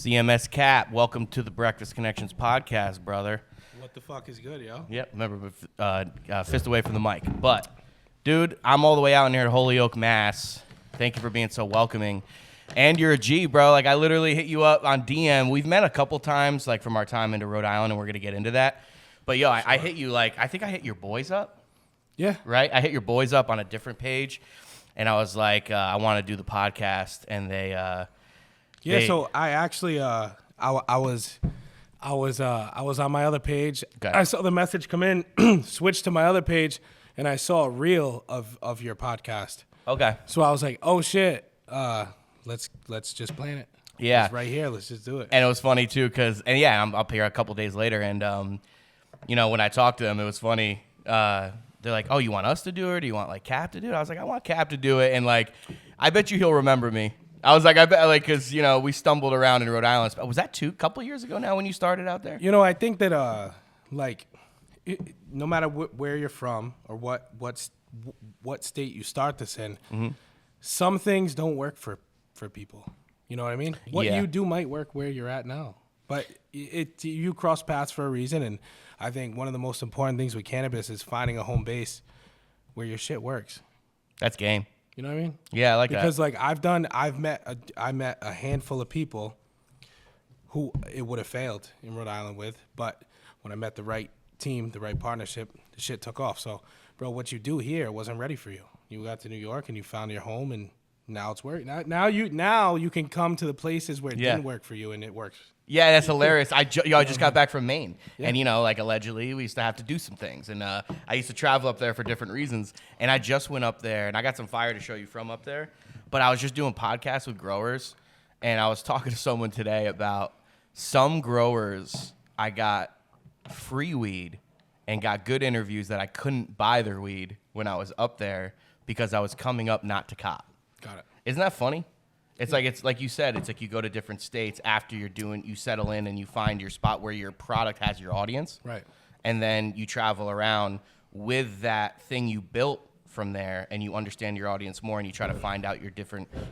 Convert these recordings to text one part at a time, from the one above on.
CMS Cap, welcome to the Breakfast Connections podcast, brother. What the fuck is good, yo? Yep, remember, fist away from the mic. But, dude, I'm all the way out near Holyoke, Mass. Thank you for being so welcoming. And you're a G, bro. Like, I literally hit you up on DM. We've met a couple times, like, from our time into Rhode Island, and we're going to get into that. But, yo, I hit you, like, I think I hit your boys up. Yeah. Right? I hit your boys up on a different page, and I was like, I want to do the podcast, and they... So I actually, I was on my other page. Okay. I saw the message come in, switched to my other page, and I saw a reel of your podcast. Okay. So I was like, oh shit, let's just plan it. Yeah. It's right here. Let's just do it. And it was funny too, I'm up here a couple days later, and when I talked to them, it was funny. They're like, "Oh, you want us to do it, or do you want like Cap to do it?" I was like, "I want Cap to do it," and like, I bet you he'll remember me. I was like, I bet, like, because we stumbled around in Rhode Island. Was that a couple years ago now when you started out there? I think that no matter where you're from or what state you start this in, mm-hmm. some things don't work for people. You know what I mean? What you do might work where you're at now, but you cross paths for a reason. And I think one of the most important things with cannabis is finding a home base where your shit works. That's game. You know what I mean? Yeah, I like because that. Like I met a handful of people who it would have failed in Rhode Island with, but when I met the right team, the right partnership, the shit took off. So, bro, what you do here wasn't ready for you. You got to New York and you found your home, and now it's working. Now you can come to the places where it didn't work for you, and it works. Yeah, that's hilarious. I just got back from Maine, and like allegedly we used to have to do some things, and I used to travel up there for different reasons, and I just went up there, and I got some fire to show you from up there, but I was just doing podcasts with growers, and I was talking to someone today about some growers I got free weed and got good interviews that I couldn't buy their weed when I was up there because I was coming up not to cop. Got it. Isn't that funny? It's like you said, it's like you go to different states after you settle in and you find your spot where your product has your audience. Right. And then you travel around with that thing you built from there, and you understand your audience more, and you try to find out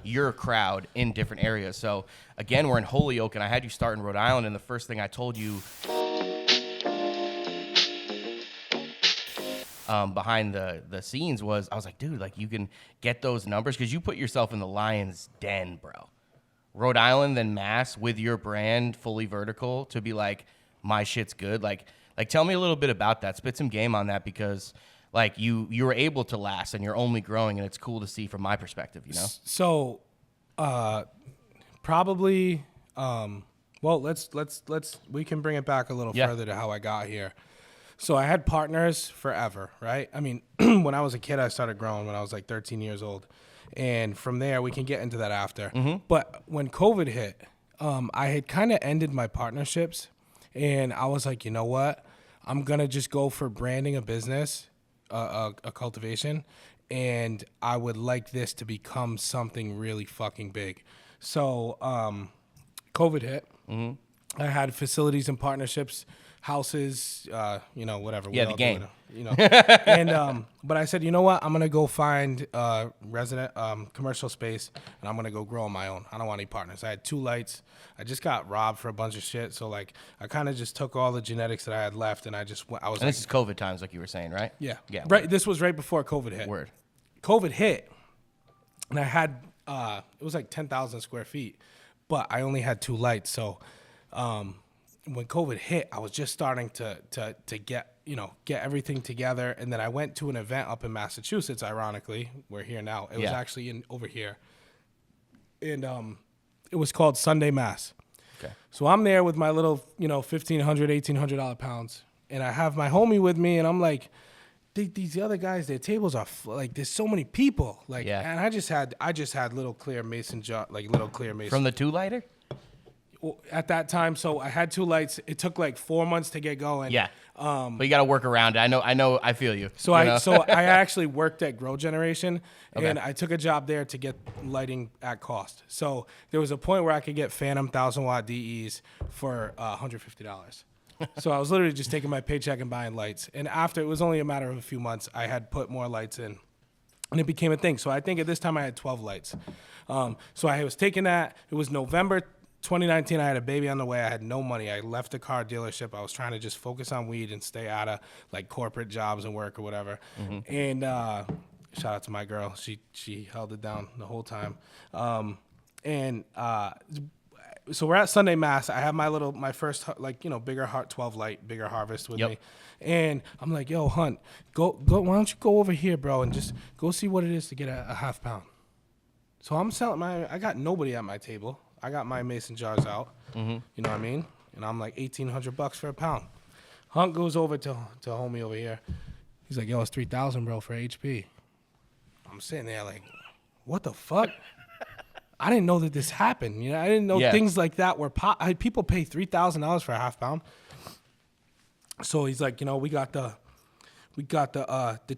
your crowd in different areas. So again, we're in Holyoke, and I had you start in Rhode Island, and the first thing I told you behind the scenes was, I was like, dude, like you can get those numbers because you put yourself in the lion's den, bro. Rhode Island, then Mass with your brand fully vertical to be like, my shit's good. Like tell me a little bit about that. Spit some game on that because like you were able to last and you're only growing, and it's cool to see from my perspective, So, probably, let's we can bring it back a little further to how I got here. So I had partners forever, right? I mean, when I was a kid, I started growing when I was like 13 years old. And from there, we can get into that after. Mm-hmm. But when COVID hit, I had kind of ended my partnerships. And I was like, you know what? I'm going to just go for branding a business, a cultivation. And I would like this to become something really fucking big. So COVID hit. Mm-hmm. I had facilities and partnerships, houses, whatever. Yeah, the game. And but I said, you know what? I'm gonna go find resident commercial space, and I'm gonna go grow on my own. I don't want any partners. I had 2 lights. I just got robbed for a bunch of shit, so like I kind of just took all the genetics that I had left, and this is COVID times, like you were saying, right? Yeah. Right. This was right before COVID hit. Word. COVID hit, and I had it was like 10,000 square feet, but I only had 2 lights, so. When COVID hit, I was just starting to get everything together, and then I went to an event up in Massachusetts. Ironically, we're here now. It was actually over here, and it was called Sunday Mass. Okay. So I'm there with my little $1,500, $1,800 pounds, and I have my homie with me, and I'm like, these other guys, their tables are like there's so many people, like, and I just had little clear mason jar, like little clear mason from the 2-lighter. At that time, so I had 2 lights. It took like 4 months to get going. Yeah. But you got to work around it. I know. I feel you. So I actually worked at Grow Generation, and I took a job there to get lighting at cost. So there was a point where I could get Phantom 1,000-watt DEs for $150. So I was literally just taking my paycheck and buying lights. And after, it was only a matter of a few months, I had put more lights in. And it became a thing. So I think at this time I had 12 lights. So I was taking that. It was November 2019, I had a baby on the way. I had no money. I left the car dealership. I was trying to just focus on weed and stay out of like corporate jobs and work or whatever. And shout out to my girl. She held it down the whole time. So we're at Sunday Mass. I have my first, like, bigger heart, 12 light, bigger harvest with me. And I'm like, yo, Hunt, go. Why don't you go over here, bro, and just go see what it is to get a half pound. So I'm selling I got nobody at my table. I got my mason jars out. You know what I mean? And I'm like $1,800 for a pound. Hunt goes over to homie over here. He's like, yo, it's $3,000, bro, for HP. I'm sitting there like, what the fuck? I didn't know that this happened. I didn't know things like that were people pay $3,000 for a half pound. So he's like, we got the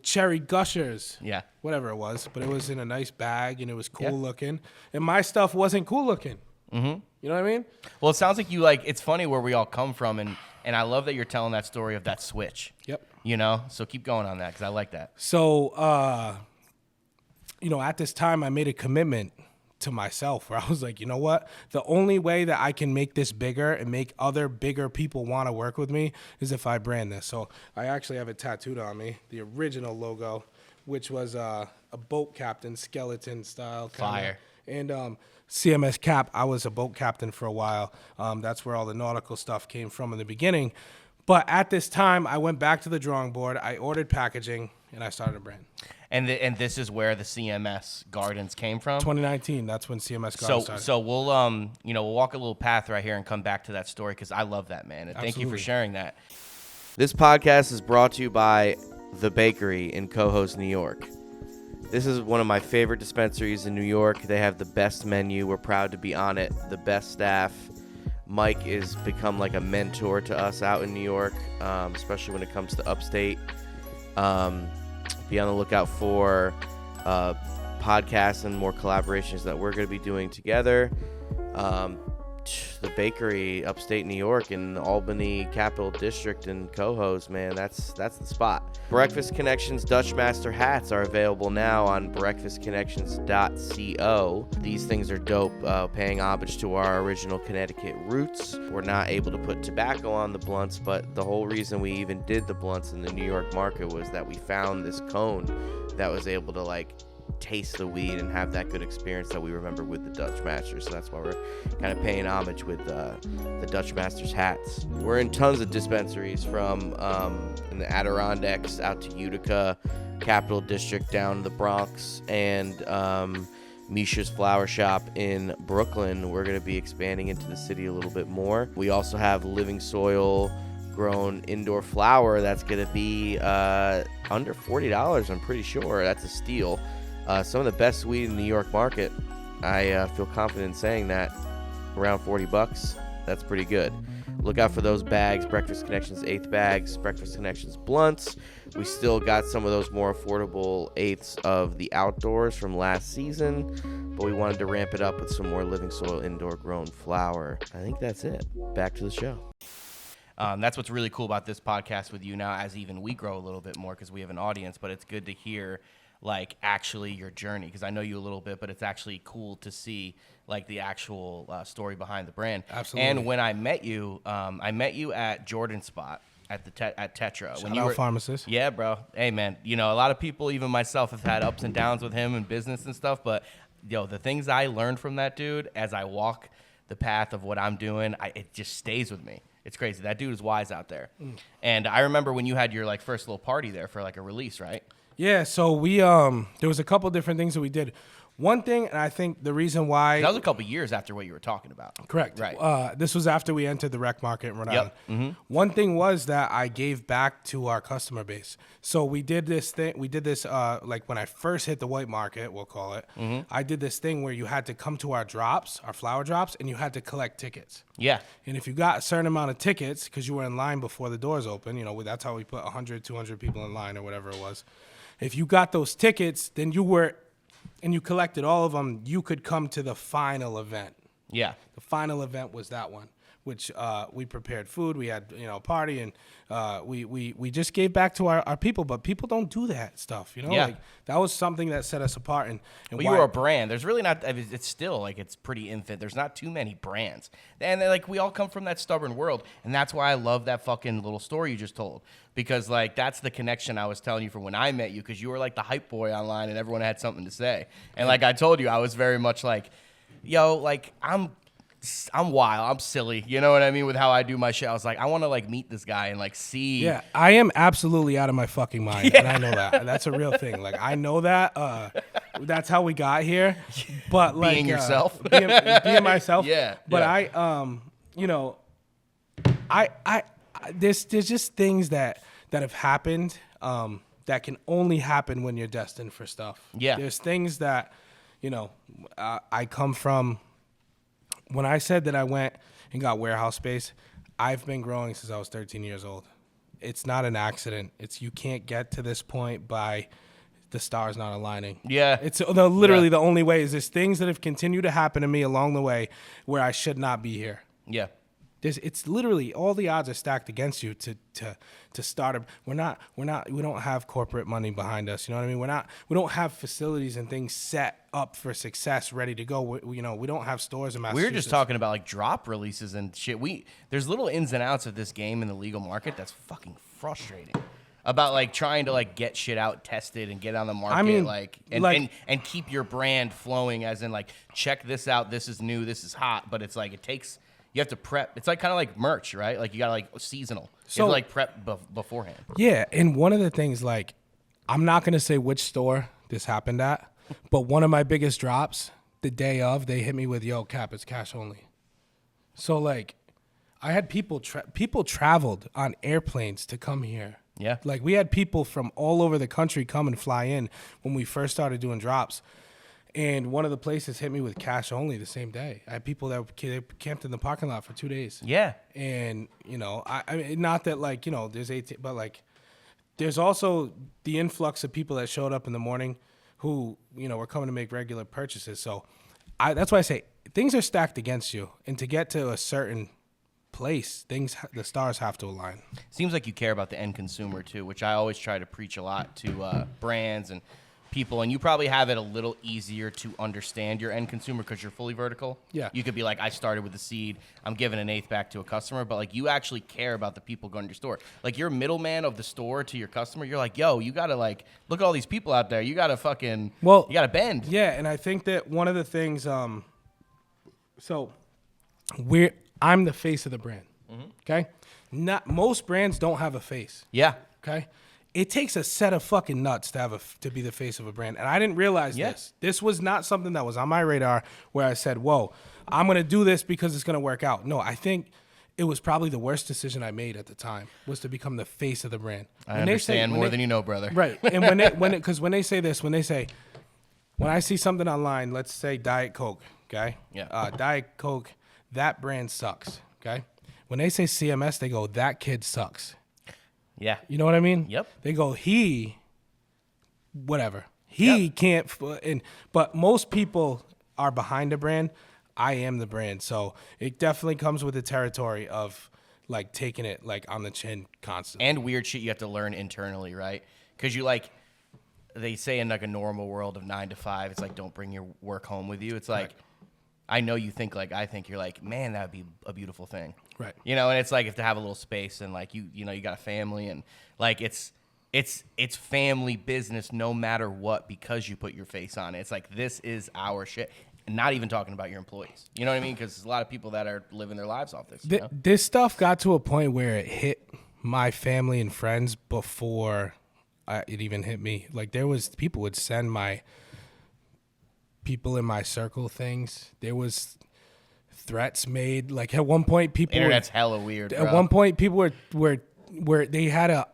cherry gushers. Yeah. Whatever it was, but it was in a nice bag and it was cool looking. And my stuff wasn't cool looking. You know what I mean? Well, it sounds like you it's funny where we all come from, and I love that you're telling that story of that switch. Yep. So keep going on that because I like that. So, at this time I made a commitment to myself where I was like, you know what? The only way that I can make this bigger and make other bigger people want to work with me is if I brand this. So I actually have it tattooed on me, the original logo, which was a boat captain skeleton style. Fire. And CMS Cap, I was a boat captain for a while. That's where all the nautical stuff came from in the beginning. But at this time, I went back to the drawing board. I ordered packaging, and I started a brand. And this is where the CMS Gardens came from? 2019, that's when CMS Gardens started. So we'll we'll walk a little path right here and come back to that story because I love that, man. And thank you for sharing that. This podcast is brought to you by The Bakery in Cohoes, New York. This is one of my favorite dispensaries in New York. They have the best menu. We're proud to be on it. The best staff. Mike has become like a mentor to us out in New York, especially when it comes to upstate. Be on the lookout for podcasts and more collaborations that we're going to be doing together. The Bakery, upstate New York, in Albany, Capital District, and Cohoes, man, that's the spot. Breakfast Connections Dutch Master hats are available now on breakfastconnections.co. These things are dope, paying homage to our original Connecticut roots. We're not able to put tobacco on the blunts, but the whole reason we even did the blunts in the New York market was that we found this cone that was able to taste the weed and have that good experience that we remember with the Dutch Masters. So that's why we're kind of paying homage with the Dutch Masters hats. We're in tons of dispensaries from in the Adirondacks out to Utica, Capital District down to the Bronx, and Misha's Flower Shop in Brooklyn. We're going to be expanding into the city a little bit more. We also have Living Soil grown indoor flower that's going to be under $40, I'm pretty sure. That's a steal. Some of the best weed in the New York market. I feel confident in saying that. Around $40, that's pretty good. Look out for those bags, Breakfast Connections 8th bags, Breakfast Connections blunts. We still got some of those more affordable 8ths of the outdoors from last season, but we wanted to ramp it up with some more Living Soil indoor grown flower. I think that's it. Back to the show. That's what's really cool about this podcast with you now, as even we grow a little bit more because we have an audience, but it's good to hear actually your journey, because I know you a little bit, but it's actually cool to see the actual story behind the brand. Absolutely. And when I met you at Jordan's spot at Tetra. Shout out pharmacist. Yeah, bro. Hey, man. A lot of people, even myself, have had ups and downs with him in business and stuff. But the things I learned from that dude as I walk the path of what I'm doing, it just stays with me. It's crazy. That dude is wise out there. And I remember when you had your first little party there for a release, right? Yeah, so we there was a couple different things that we did. One thing, and I think the reason why... That was a couple years after what you were talking about. Correct. Right. This was after we entered the rec market in Rhode Island. Mm-hmm. One thing was that I gave back to our customer base. So we did this thing. We did this when I first hit the white market, we'll call it. Mm-hmm. I did this thing where you had to come to our drops, our flower drops, and you had to collect tickets. Yeah. And if you got a certain amount of tickets, because you were in line before the doors open, that's how we put 100, 200 people in line or whatever it was. If you got those tickets, then and you collected all of them, you could come to the final event. Yeah. The final event was that one. which we prepared food. We had a party, and we just gave back to our people. But people don't do that stuff, Yeah. Like that was something that set us apart. And well, you were a brand. There's really not. I mean, it's still like it's pretty infant. There's not too many brands, and like we all come from that stubborn world, and that's why I love that fucking little story you just told, because like that's the connection I was telling you from when I met you, because you were like the hype boy online, and everyone had something to say, and like I told you, I was very much like, yo, like I'm wild, I'm silly, you know what I mean, with how I do my shit. I was like, I want to like meet this guy and like see. Yeah, I am absolutely out of my fucking mind, and I know that. That's a real thing. Like I know that. That's how we got here. But like being yourself, being myself. Yeah. But yeah. I there's just things that have happened that can only happen when you're destined for stuff. Yeah. There's things that I come from. When I said that I went and got warehouse space, I've been growing since I was 13 years old. It's not an accident. You can't get to this point by the stars not aligning. Yeah. It's literally the only way is there's things that have continued to happen to me along the way where I should not be here. Yeah. It's literally all the odds are stacked against you to start. We don't have corporate money behind us. You know what I mean? We don't have facilities and things set up for success, ready to go. We don't have stores in Massachusetts. We were just talking about like drop releases and shit. There's little ins and outs of this game in the legal market that's fucking frustrating. About like trying to like get shit out, tested, and get on the market, and keep your brand flowing. As in like, check this out. This is new. This is hot. But it's like it takes. You have to prep. It's like kind of like merch, right? Like you got to like seasonal. So, you have to like prep beforehand. Yeah, and one of the things, like, I'm not going to say which store this happened at, but one of my biggest drops, the day of, they hit me with, yo, Cap, it's cash only. So, like, I had people traveled on airplanes to come here. Yeah. Like, we had people from all over the country come and fly in when we first started doing drops. And one of the places hit me with cash only the same day. I had people that they camped in the parking lot for 2 days. Yeah. And, I mean, not that, like, there's 18, but, like, there's also the influx of people that showed up in the morning who, were coming to make regular purchases. So that's why I say things are stacked against you. And to get to a certain place, the stars have to align. Seems like you care about the end consumer, too, which I always try to preach a lot to brands and people, and you probably have it a little easier to understand your end consumer because you're fully vertical. Yeah. You could be like, I started with the seed, I'm giving an eighth back to a customer, but like you actually care about the people going to your store. Like you're middleman of the store to your customer. You're like, yo, you gotta like look at all these people out there. You gotta you gotta bend. Yeah, and I think that one of the things, I'm the face of the brand. Mm-hmm. Okay, not most brands don't have a face. Yeah. Okay. It takes a set of fucking nuts to be the face of a brand. And I didn't realize this. This was not something that was on my radar where I said, whoa, I'm going to do this because it's going to work out. No, I think it was probably the worst decision I made at the time was to become the face of the brand. I understand more than you know, brother. Right. And when they say this, when I see something online, let's say Diet Coke, okay? Yeah. Diet Coke, that brand sucks, okay? When they say CMS, they go, that kid sucks. Yeah. You know what I mean? Yep. They go, he can't. But most people are behind a brand. I am the brand. So it definitely comes with the territory of like taking it like on the chin constantly. And weird shit you have to learn internally, right? Because you like, they say in like a normal world of 9 to 5, it's like, don't bring your work home with you. It's like, right. I know you think like I think. You're like, man, that would be a beautiful thing. Right. And it's like if to have a little space and like you got a family and like it's family business no matter what because you put your face on it. It's like this is our shit. And not even talking about your employees. You know what I mean? Because there's a lot of people that are living their lives off this. This stuff got to a point where it hit my family and friends before it even hit me. Like there was people would send my people in my circle things. There was threats made. Like at one point, internet's hella weird. Bro. At one point, people were they had a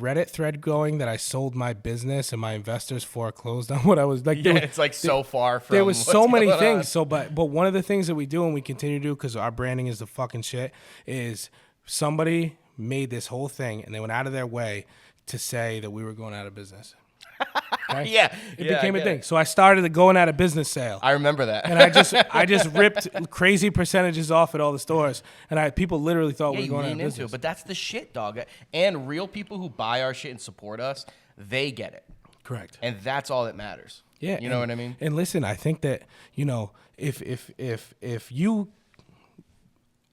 Reddit thread going that I sold my business and my investors foreclosed on what I was like. Yeah, it's like so far from. There was so many things. So, but one of the things that we do and we continue to do because our branding is the fucking shit is somebody made this whole thing and they went out of their way to say that we were going out of business. Okay? Yeah. It Yeah, became I a get thing. it. So I started going at a business sale. I remember that. And I just ripped crazy percentages off at all the stores, and people literally thought yeah, we you were going out lean of into business. it, but that's the shit, dog. And real people who buy our shit and support us, they get it. Correct. And that's all that matters. Yeah, You know what I mean? And listen, I think that if you,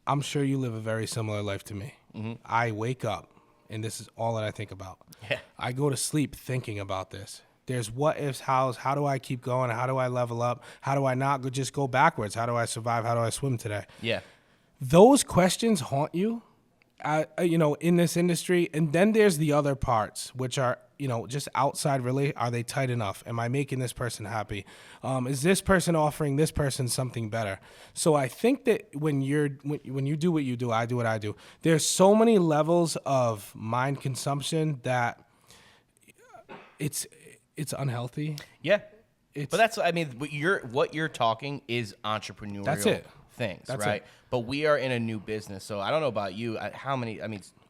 I'm sure you live a very similar life to me. Mm-hmm. I wake up, and this is all that I think about. Yeah. I go to sleep thinking about this. There's what ifs, hows. How do I keep going? How do I level up? How do I not just go backwards? How do I survive? How do I swim today? Yeah. Those questions haunt you, in this industry. And then there's the other parts, which are, just outside. Really, are they tight enough? Am I making this person happy? Is this person offering this person something better? So I think that when you do what you do, I do what I do. There's so many levels of mind consumption that it's unhealthy. Yeah. But that's, what you're talking is entrepreneurial That's it. things, That's right? it. But we are in a new business. So I don't know about you.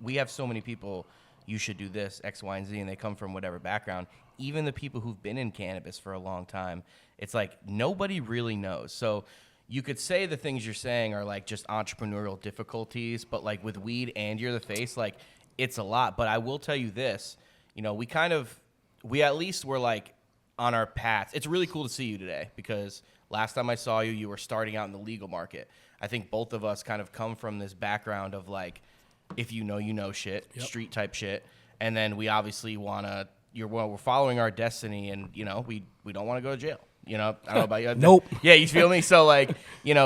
We have so many people, you should do this, X, Y, and Z, and they come from whatever background. Even the people who've been in cannabis for a long time, it's like nobody really knows. So you could say the things you're saying are like just entrepreneurial difficulties, but like with weed and you're the face, like it's a lot. But I will tell you this, we at least were like on our paths. It's really cool to see you today because last time I saw you, you were starting out in the legal market. I think both of us kind of come from this background of like, if you know shit, Yep. street type shit. And then we obviously we're following our destiny and, we don't want to go to jail. I don't know about you. Nope. Yeah, you feel me? So like,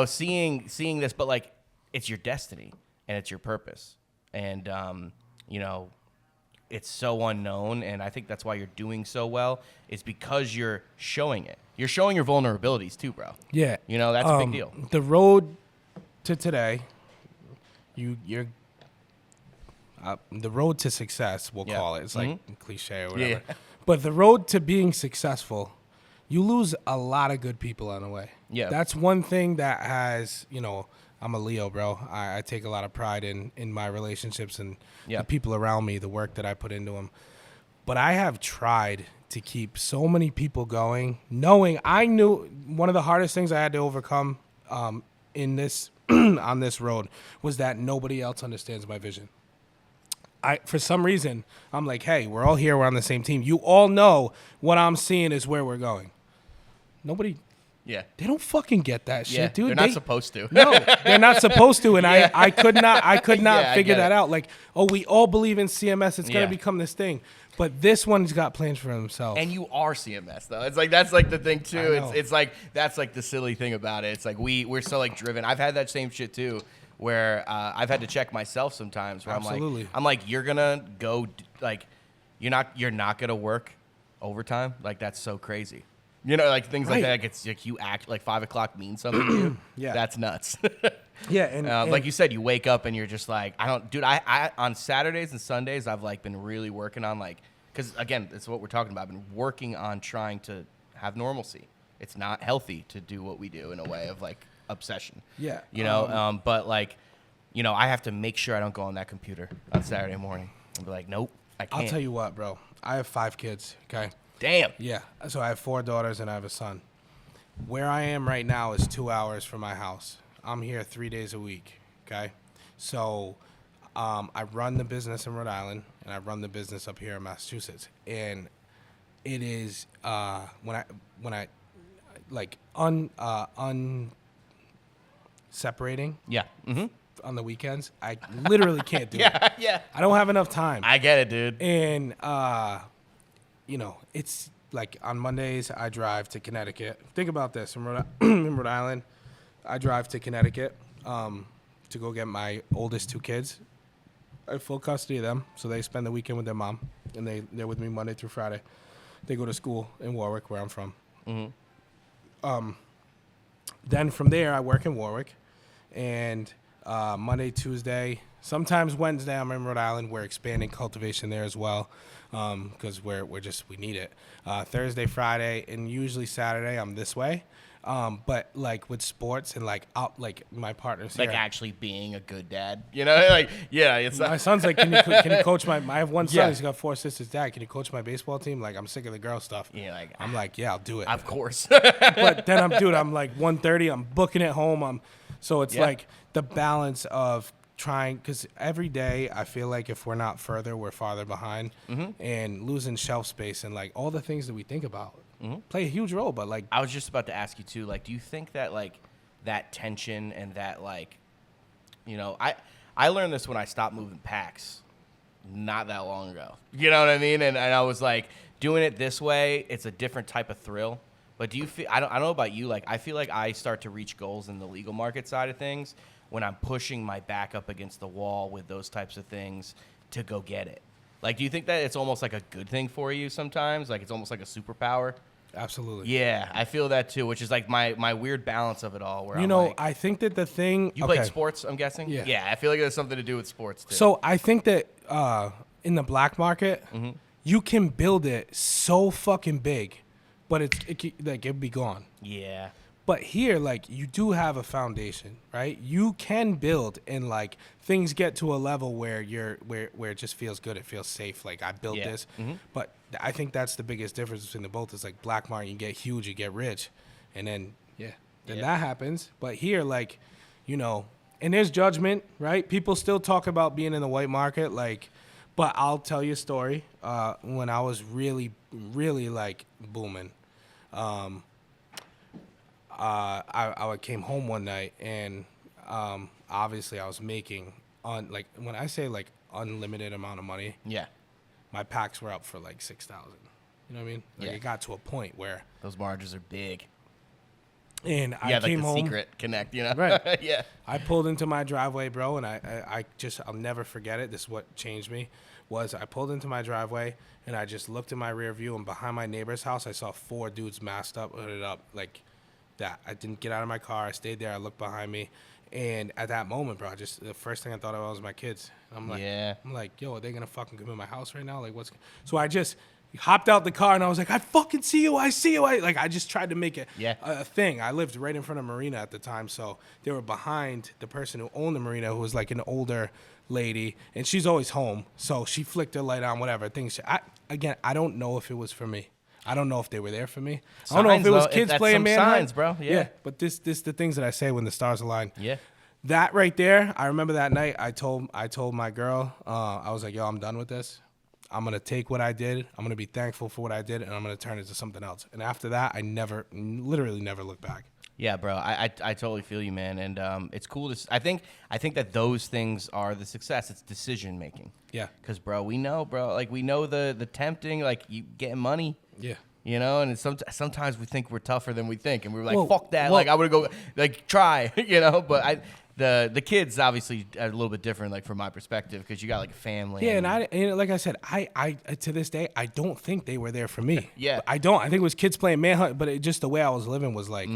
seeing this, but like it's your destiny and it's your purpose. And, it's so unknown, and I think that's why you're doing so well, is because you're showing it. You're showing your vulnerabilities too, bro. Yeah. That's a big deal. The road to today, you're the road to success, we'll call it. It's like cliche or whatever. Yeah. But the road to being successful, you lose a lot of good people on the way. Yeah. That's one thing that has, I'm a Leo, bro. I take a lot of pride in my relationships and the people around me, the work that I put into them. But I have tried to keep so many people going, knowing I knew one of the hardest things I had to overcome in this on this road was that nobody else understands my vision. For some reason, I'm like, hey, we're all here. We're on the same team. You all know what I'm seeing is where we're going. Nobody. Yeah. They don't fucking get that shit, dude. They're not supposed to. No, they're not supposed to. And I could not Yeah, I figure get that it. out. Like, we all believe in CMS. It's going to become this thing. But this one's got plans for himself. And you are CMS though. It's like that's like the thing too. I know. It's like that's like the silly thing about it. It's like we're so like driven. I've had that same shit too, where I've had to check myself sometimes. Where Absolutely. I'm like you're gonna go like you're not gonna work overtime. Like that's so crazy. Like things like Right. that. Like it's like you act like 5 o'clock means something to you. Yeah. That's nuts. Yeah, and like you said, you wake up and you're just like, I on Saturdays and Sundays, I've like been really working on like, because again, it's what we're talking about. I've been working on trying to have normalcy. It's not healthy to do what we do in a way of like obsession. Yeah. But like, I have to make sure I don't go on that computer on Saturday morning and be like, nope, I can't. I'll tell you what, bro. I have 5 kids, okay? Damn. Yeah. So I have 4 daughters and I have a son. Where I am right now is 2 hours from my house. I'm here 3 days a week, okay? So I run the business in Rhode Island, and I run the business up here in Massachusetts. And it is when I like separating Yeah. Mm-hmm. on the weekends, I literally can't do it. Yeah. I don't have enough time. I get it, dude. And, it's like on Mondays, I drive to Connecticut. Think about this. In Rhode Island, I drive to Connecticut to go get my oldest 2 kids. I have full custody of them, so they spend the weekend with their mom, and they're with me Monday through Friday. They go to school in Warwick, where I'm from. Mm-hmm. Then from there, I work in Warwick, and Monday, Tuesday, sometimes Wednesday, I'm in Rhode Island. We're expanding cultivation there as well, because we need it. Thursday, Friday, and usually Saturday, I'm this way. But like with sports and like my partners Like here, actually being a good dad, like it's my not, son's like, can you coach my? I have one son. Yeah. He's got 4 sisters. Dad, can you coach my baseball team? Like, I'm sick of the girl stuff. like I'm like, yeah, I'll do it. of course. But then I'm like 1:30. I'm booking it home. So it's Yeah. like the balance of trying, because every day I feel like if we're not further, we're farther behind, and losing shelf space and like all the things that we think about play a huge role. But like, I was just about to ask you too, like, do you think that like that tension and that like, I learned this when I stopped moving packs not that long ago. You know what I mean? And I was like, doing it this way, it's a different type of thrill. But do you feel, I don't know about you, like, I feel like I start to reach goals in the legal market side of things when I'm pushing my back up against the wall with those types of things to go get it. Like, do you think that it's almost like a good thing for you sometimes? Like, it's almost like a superpower? absolutely. Yeah, I feel that too, which is like my weird balance of it all. Where I think that the thing you played sports, I'm guessing. Yeah. Yeah, I feel like it has something to do with sports too. So I think that in the black market, you can build it so fucking big, but it'd be gone. Yeah. But here, like, you do have a foundation, right? You can build, and like things get to a level where where it just feels good. It feels safe. Like, I built this. But I think that's the biggest difference between the both. Is like black market, you get huge, you get rich, and then that happens. But here, like, and there's judgment, right? People still talk about being in the white market, like. But I'll tell you a story. When I was really, really like booming. I came home one night, and obviously I was making when I say like unlimited amount of money. Yeah. My packs were up for like 6,000. You know what I mean? Like, it got to a point where those margins are big. And I came like the home. secret connect, Right. Yeah. I pulled into my driveway, bro, and I'll never forget it. This is what changed me. Was I pulled into my driveway, and I just looked in my rear view, and behind my neighbor's house, I saw 4 dudes masked up, hooded up, like that. I didn't get out of my car. I stayed there. I looked behind me, and at that moment, bro, the first thing I thought about was my kids. I'm like, yo, are they gonna fucking come in my house right now? Like, what's? So I just hopped out the car, and I was like, I fucking see you. I see you. I just tried to make it a thing. I lived right in front of Marina at the time, so they were behind the person who owned the Marina, who was like an older lady, and she's always home, so she flicked her light on, whatever things. I don't know if it was for me. I don't know if they were there for me. I don't know if it was kids playing manhunt. Signs, bro. Yeah. But this the things that I say when the stars align. Yeah. That right there, I remember that night. I told my girl, I was like, yo, I'm done with this. I'm gonna take what I did. I'm gonna be thankful for what I did, and I'm gonna turn it to something else. And after that, I literally never looked back. Yeah, bro, I totally feel you, man, and it's cool to. I think that those things are the success. It's decision making. Yeah. Because, bro, we know the tempting, like, you getting money. Yeah. And it's sometimes we think we're tougher than we think, and we're like, fuck that. Like, I would go, like, try, But the kids obviously are a little bit different, like, from my perspective, because you got like a family. Yeah, and like I said, I to this day I don't think they were there for me. Yeah, I don't. I think it was kids playing manhunt, but just the way I was living was like,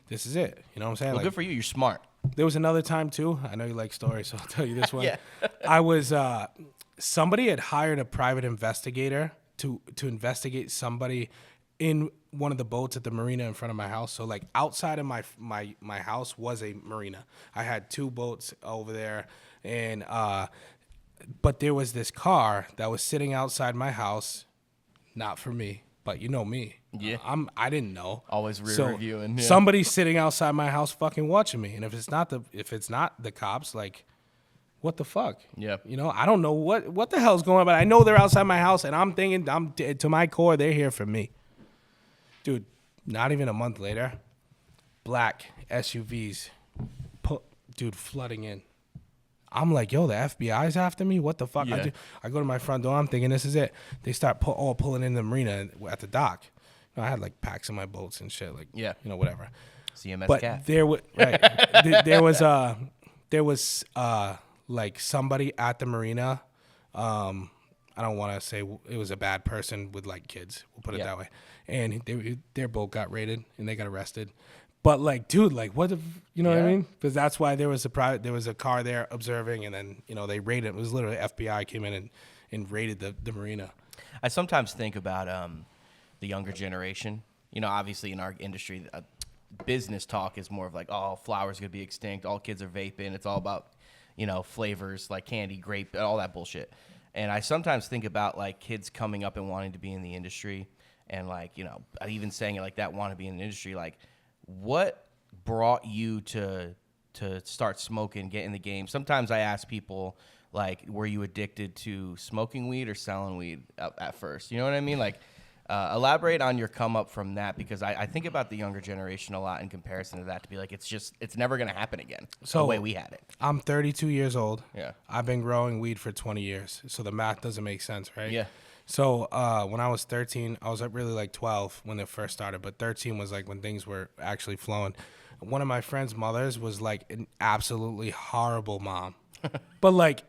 this is it. You know what I'm saying? Well, like, good for you. You're smart. There was another time too. I know you like stories, so I'll tell you this one. Yeah. I was somebody had hired a private investigator to investigate somebody in one of the boats at the marina in front of my house. So like outside of my house was a marina. I had 2 boats over there, and but there was this car that was sitting outside my house, not for me, but you know me. Yeah. I didn't know. Always reviewing. Yeah. Somebody's sitting outside my house fucking watching me, and if it's not the cops, like, what the fuck? Yeah. I don't know what the hell's going on, but I know they're outside my house, and I'm thinking, to my core, they're here for me. Dude, not even a month later, black SUVs, flooding in. I'm like, yo, the FBI's after me? What the fuck? Yeah. I go to my front door. I'm thinking, this is it. They start pulling in the marina at the dock. I had like packs in my boats and shit, like, whatever. CMS Cap. But there was like somebody at the marina. I don't want to say it was a bad person with like kids. We'll put it that way. And their boat got raided and they got arrested. But like, dude, like, what the, what I mean? Because that's why there was a car there observing, and then they raided. It was literally FBI came in and raided the marina. I sometimes think about the younger generation. Obviously in our industry, business talk is more of like, oh, flower's gonna be extinct. All kids are vaping. It's all about, flavors like candy, grape, all that bullshit. And I sometimes think about like kids coming up and wanting to be in the industry, and like, even saying it like that, want to be in the industry. Like, what brought you to start smoking, get in the game? Sometimes I ask people, like, were you addicted to smoking weed or selling weed at first? You know what I mean? Like, elaborate on your come up from that, because I think about the younger generation a lot in comparison to that, to be like, it's never going to happen again the way we had it. I'm 32 years old. Yeah. I've been growing weed for 20 years. So the math doesn't make sense, right? Yeah. So when I was 13, I was really like 12 when it first started, but 13 was like when things were actually flowing. One of my friend's mothers was like an absolutely horrible mom. But like,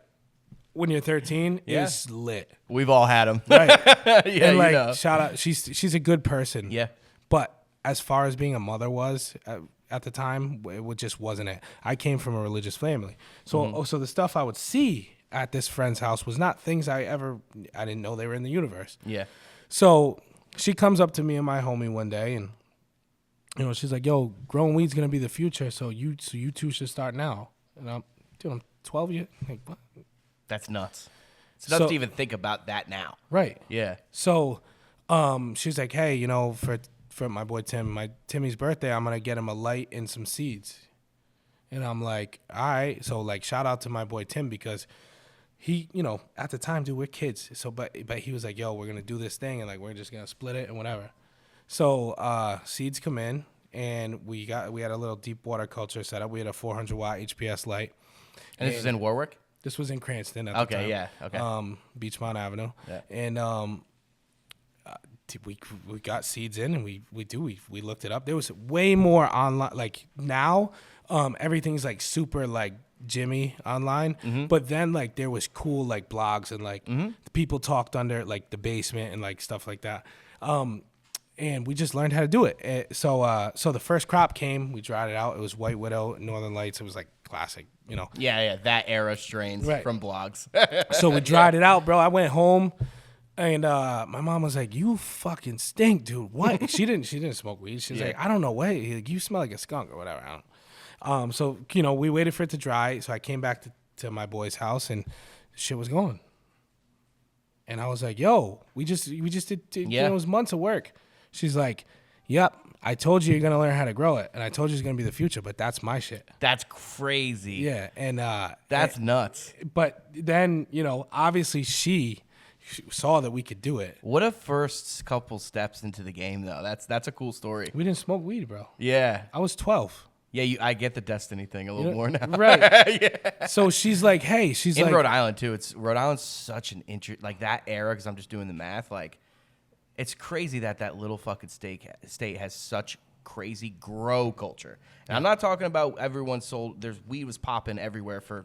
when you're 13, it's lit. We've all had them. Right. Yeah, and like, shout out, she's a good person. Yeah. But as far as being a mother was at the time, it just wasn't it. I came from a religious family. So so the stuff I would see at this friend's house was not things I didn't know they were in the universe. Yeah. So she comes up to me and my homie one day, and she's like, "Yo, growing weed's gonna be the future. So you two should start now." And I'm 12 years. Like, what? That's nuts. It's nuts to even think about that now. Right. Yeah. So she's like, "Hey, for my boy Timmy's birthday, I'm gonna get him a light and some seeds." And I'm like, "All right." So like, shout out to my boy Tim, because he, at the time, dude, we're kids. So but he was like, "Yo, we're gonna do this thing, and like we're just gonna split it and whatever." So seeds come in, and we had a little deep water culture set up. We had a 400 watt HPS light. And this is in Warwick? This was in Cranston at the time. Okay, yeah, okay. Beachmont Avenue. Yeah. And we got seeds in, and we looked it up. There was way more online. Like now, everything's like super like Jimmy online. But then like there was cool like blogs, and like people talked under like the basement and like stuff like that. And we just learned how to do it. So the first crop came, we dried it out. It was White Widow, Northern Lights. It was like classic, Yeah, that era strains from blogs. So we dried it out, bro. I went home, and my mom was like, "You fucking stink, dude." What? She didn't smoke weed. She's like, "I don't know what. Like, you smell like a skunk or whatever." I don't. So we waited for it to dry. So I came back to my boy's house, and shit was going. And I was like, "Yo, we just did. It was months of work." She's like, "Yep, I told you you're going to learn how to grow it, and I told you it's going to be the future, but that's my shit." That's crazy. Yeah, and that's nuts. But then, obviously she saw that we could do it. What a first couple steps into the game, though. That's a cool story. We didn't smoke weed, bro. Yeah. I was 12. Yeah, I get the Destiny thing a little more now. Right. Yeah. So she's like, "Hey," she's in like, Rhode Island too. Rhode Island's such an like that era, because I'm just doing the math. Like, it's crazy that little fucking state has such crazy grow culture. And I'm not talking about everyone sold. Weed was popping everywhere for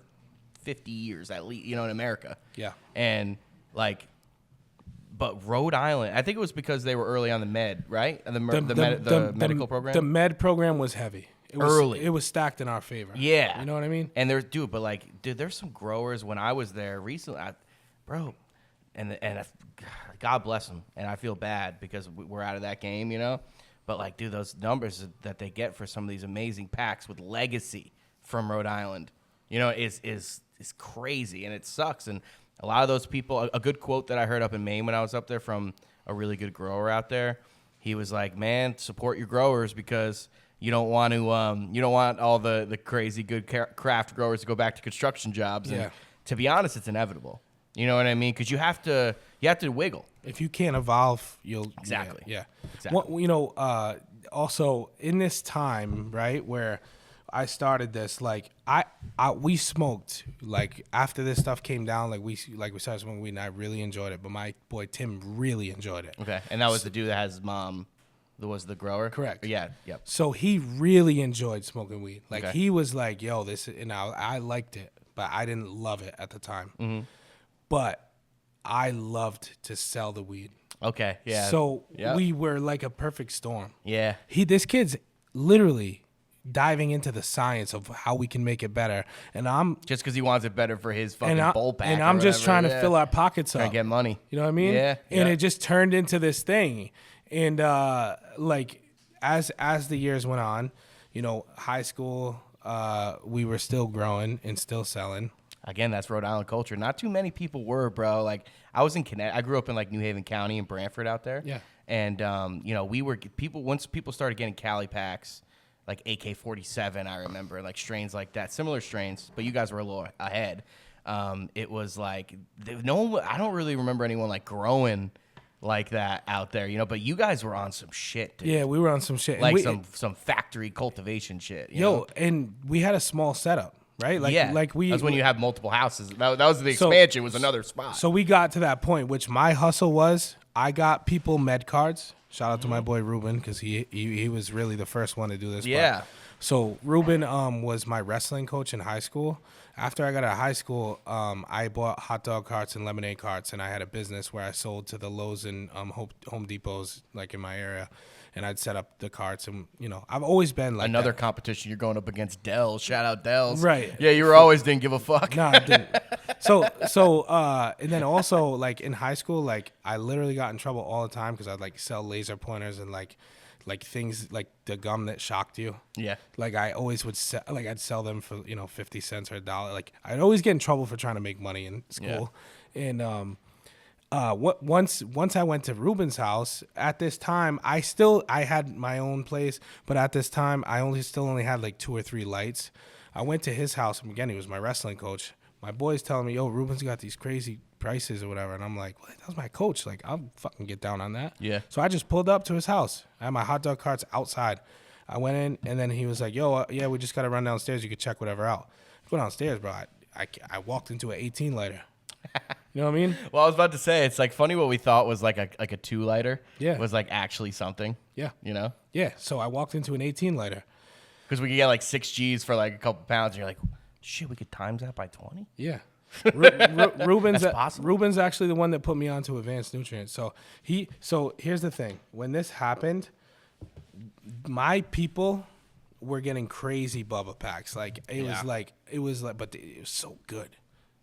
50 years at least, in America. Yeah. And like, but Rhode Island, I think it was because they were early on the med, right? The medical program. The med program was heavy. It was stacked in our favor. Yeah. You know what I mean? And there's some growers when I was there recently, and God bless them. And I feel bad because we're out of that game, But like, dude, those numbers that they get for some of these amazing packs with legacy from Rhode Island, is crazy, and it sucks. And a lot of those people, a good quote that I heard up in Maine when I was up there from a really good grower out there, he was like, "Man, support your growers, because you don't want all the crazy good craft growers to go back to construction jobs." Yeah. And to be honest, it's inevitable. You know what I mean? Because you have to wiggle. If you can't evolve, you'll exactly. Yeah. Exactly. Well, also in this time, right, where I started this, like we smoked, like after this stuff came down, like we started smoking weed, and I really enjoyed it. But my boy Tim really enjoyed it. Okay, and that was the dude that has his mom. That was the grower? Correct. Yeah. Yep. So he really enjoyed smoking weed. Like Okay. he was like, "Yo, this," and I liked it, but I didn't love it at the time. Mm-hmm. But I loved to sell the weed. Okay. Yeah. So Yep. we were like a perfect storm. Yeah. This kid's literally diving into the science of how we can make it better, and I'm just because he wants it better for his fucking bowl pack. And I'm just trying to fill our pockets up, trying to get money. You know what I mean? Yeah. And it just turned into this thing, and like as the years went on, you know, high school, we were still growing and still selling. Again, that's Rhode Island culture. Not too many people were, bro. Like, I was in Connecticut. I grew up in like New Haven County and Brantford out there. Yeah. And you know, once people started getting Cali packs, like AK-47, I remember, like strains like that, similar strains, but you guys were a little ahead. It was like I don't really remember anyone like growing like that out there, you know. But you guys were on some shit, dude. Yeah, we were on some shit, like some factory cultivation shit. You know? And we had a small setup. Right? Like that's when you have multiple houses. That was the expansion, was another spot. So we got to that point, which my hustle was, I got people med cards. Shout out to my boy Ruben, because he was really the first one to do this. Yeah. So Ruben was my wrestling coach in high school. After I got out of high school, I bought hot dog carts and lemonade carts, and I had a business where I sold to the Lowe's and Home Depots, like in my area. And I'd set up the carts, and you know, I've always been like another that. competition. You're going up against Dells. Shout out Dells. Right. Yeah, you were always didn't give a fuck. No, I didn't. So and then also like in high school, like I literally got in trouble all the time because I'd like sell laser pointers and like things like the gum that shocked you. Yeah. Like I always would sell, like I'd sell them for 50 cents or $1. Like I'd always get in trouble for trying to make money in school, and once I went to Ruben's house, at this time I had my own place, but at this time I still only had like 2 or 3 lights. I went to his house, and again, he was my wrestling coach. My boy's telling me, yo, Ruben's got these crazy prices or whatever, and I'm like, what? That was my coach. Like, I'll fucking get down on that. Yeah. So I just pulled up to his house. I had my hot dog carts outside. I went in, and then he was like, yo, yeah, we just got to run downstairs. You could check whatever out. I go downstairs, bro. I walked into an 18 lighter. You know what I mean? Well, I was about to say, it's like funny what we thought was like a 2-lighter. Yeah. Was like actually something. Yeah. You know? Yeah. So I walked into an 18 lighter. Because we could get like 6 G's for like a couple pounds, and you're like, shit, we could times that by 20? Yeah. Ruben's That's possible. Ruben's actually the one that put me onto Advanced Nutrients. So here's the thing. When this happened, my people were getting crazy Bubba packs. Like it was like, but it was so good.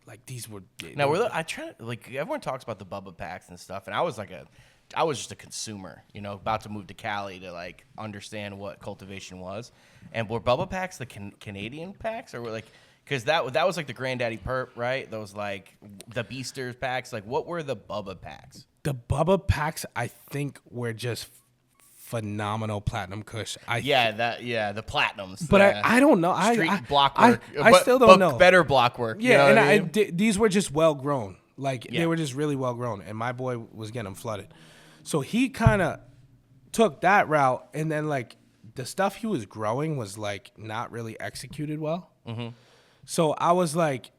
Like these were. Now I try to, like, everyone talks about the Bubba packs and stuff, and I was just a consumer, you know, about to move to Cali to like understand what cultivation was. And were Bubba packs the Canadian packs, or were like, because that was like the Granddaddy Perp, right? Those like the Beasters packs. Like, what were the Bubba packs? The Bubba packs, I think, were just phenomenal platinum kush. The platinums. But I don't know. Street block work. I still don't know. Better block work. Yeah, you know and what I mean? these were just well grown. Like they were just really well grown, and my boy was getting them flooded. So he kind of took that route, and then like the stuff he was growing was like not really executed well. Mm-hmm. So I was like,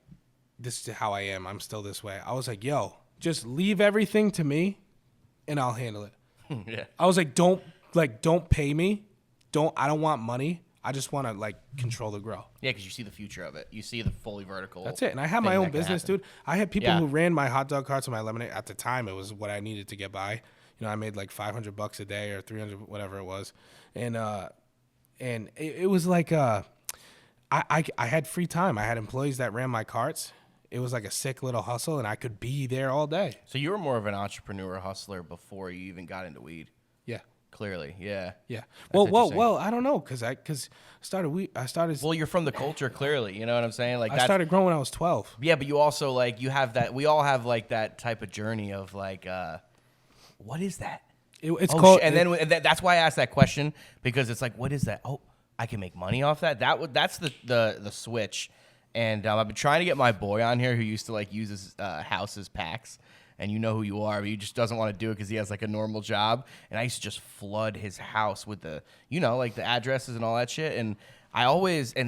this is how I am. I'm still this way. I was like, yo, just leave everything to me and I'll handle it. Yeah. I was like, don't pay me. I don't want money. I just want to like control the grow. Yeah, because you see the future of it. You see the fully vertical. That's it. And I had my own business, dude. I had people who ran my hot dog carts and my lemonade. At the time, it was what I needed to get by. You know, I made like $500 a day or $300, whatever it was. And it was like, I had free time. I had employees that ran my carts. It was like a sick little hustle, and I could be there all day. So you were more of an entrepreneur hustler before you even got into weed. Yeah. Clearly, yeah. Yeah. Well, I don't know, cause I started. Well, you're from the culture, clearly. You know what I'm saying? Like I started growing when I was 12. Yeah, but you also like you have that. We all have like that type of journey of like, what is that? It's called. That's why I asked that question, because it's like, what is that? Oh, I can make money off that. That's the switch. And I've been trying to get my boy on here who used to like use his house as packs. And you know who you are, but he just doesn't want to do it because he has like a normal job. And I used to just flood his house with the, you know, like the addresses and all that shit. And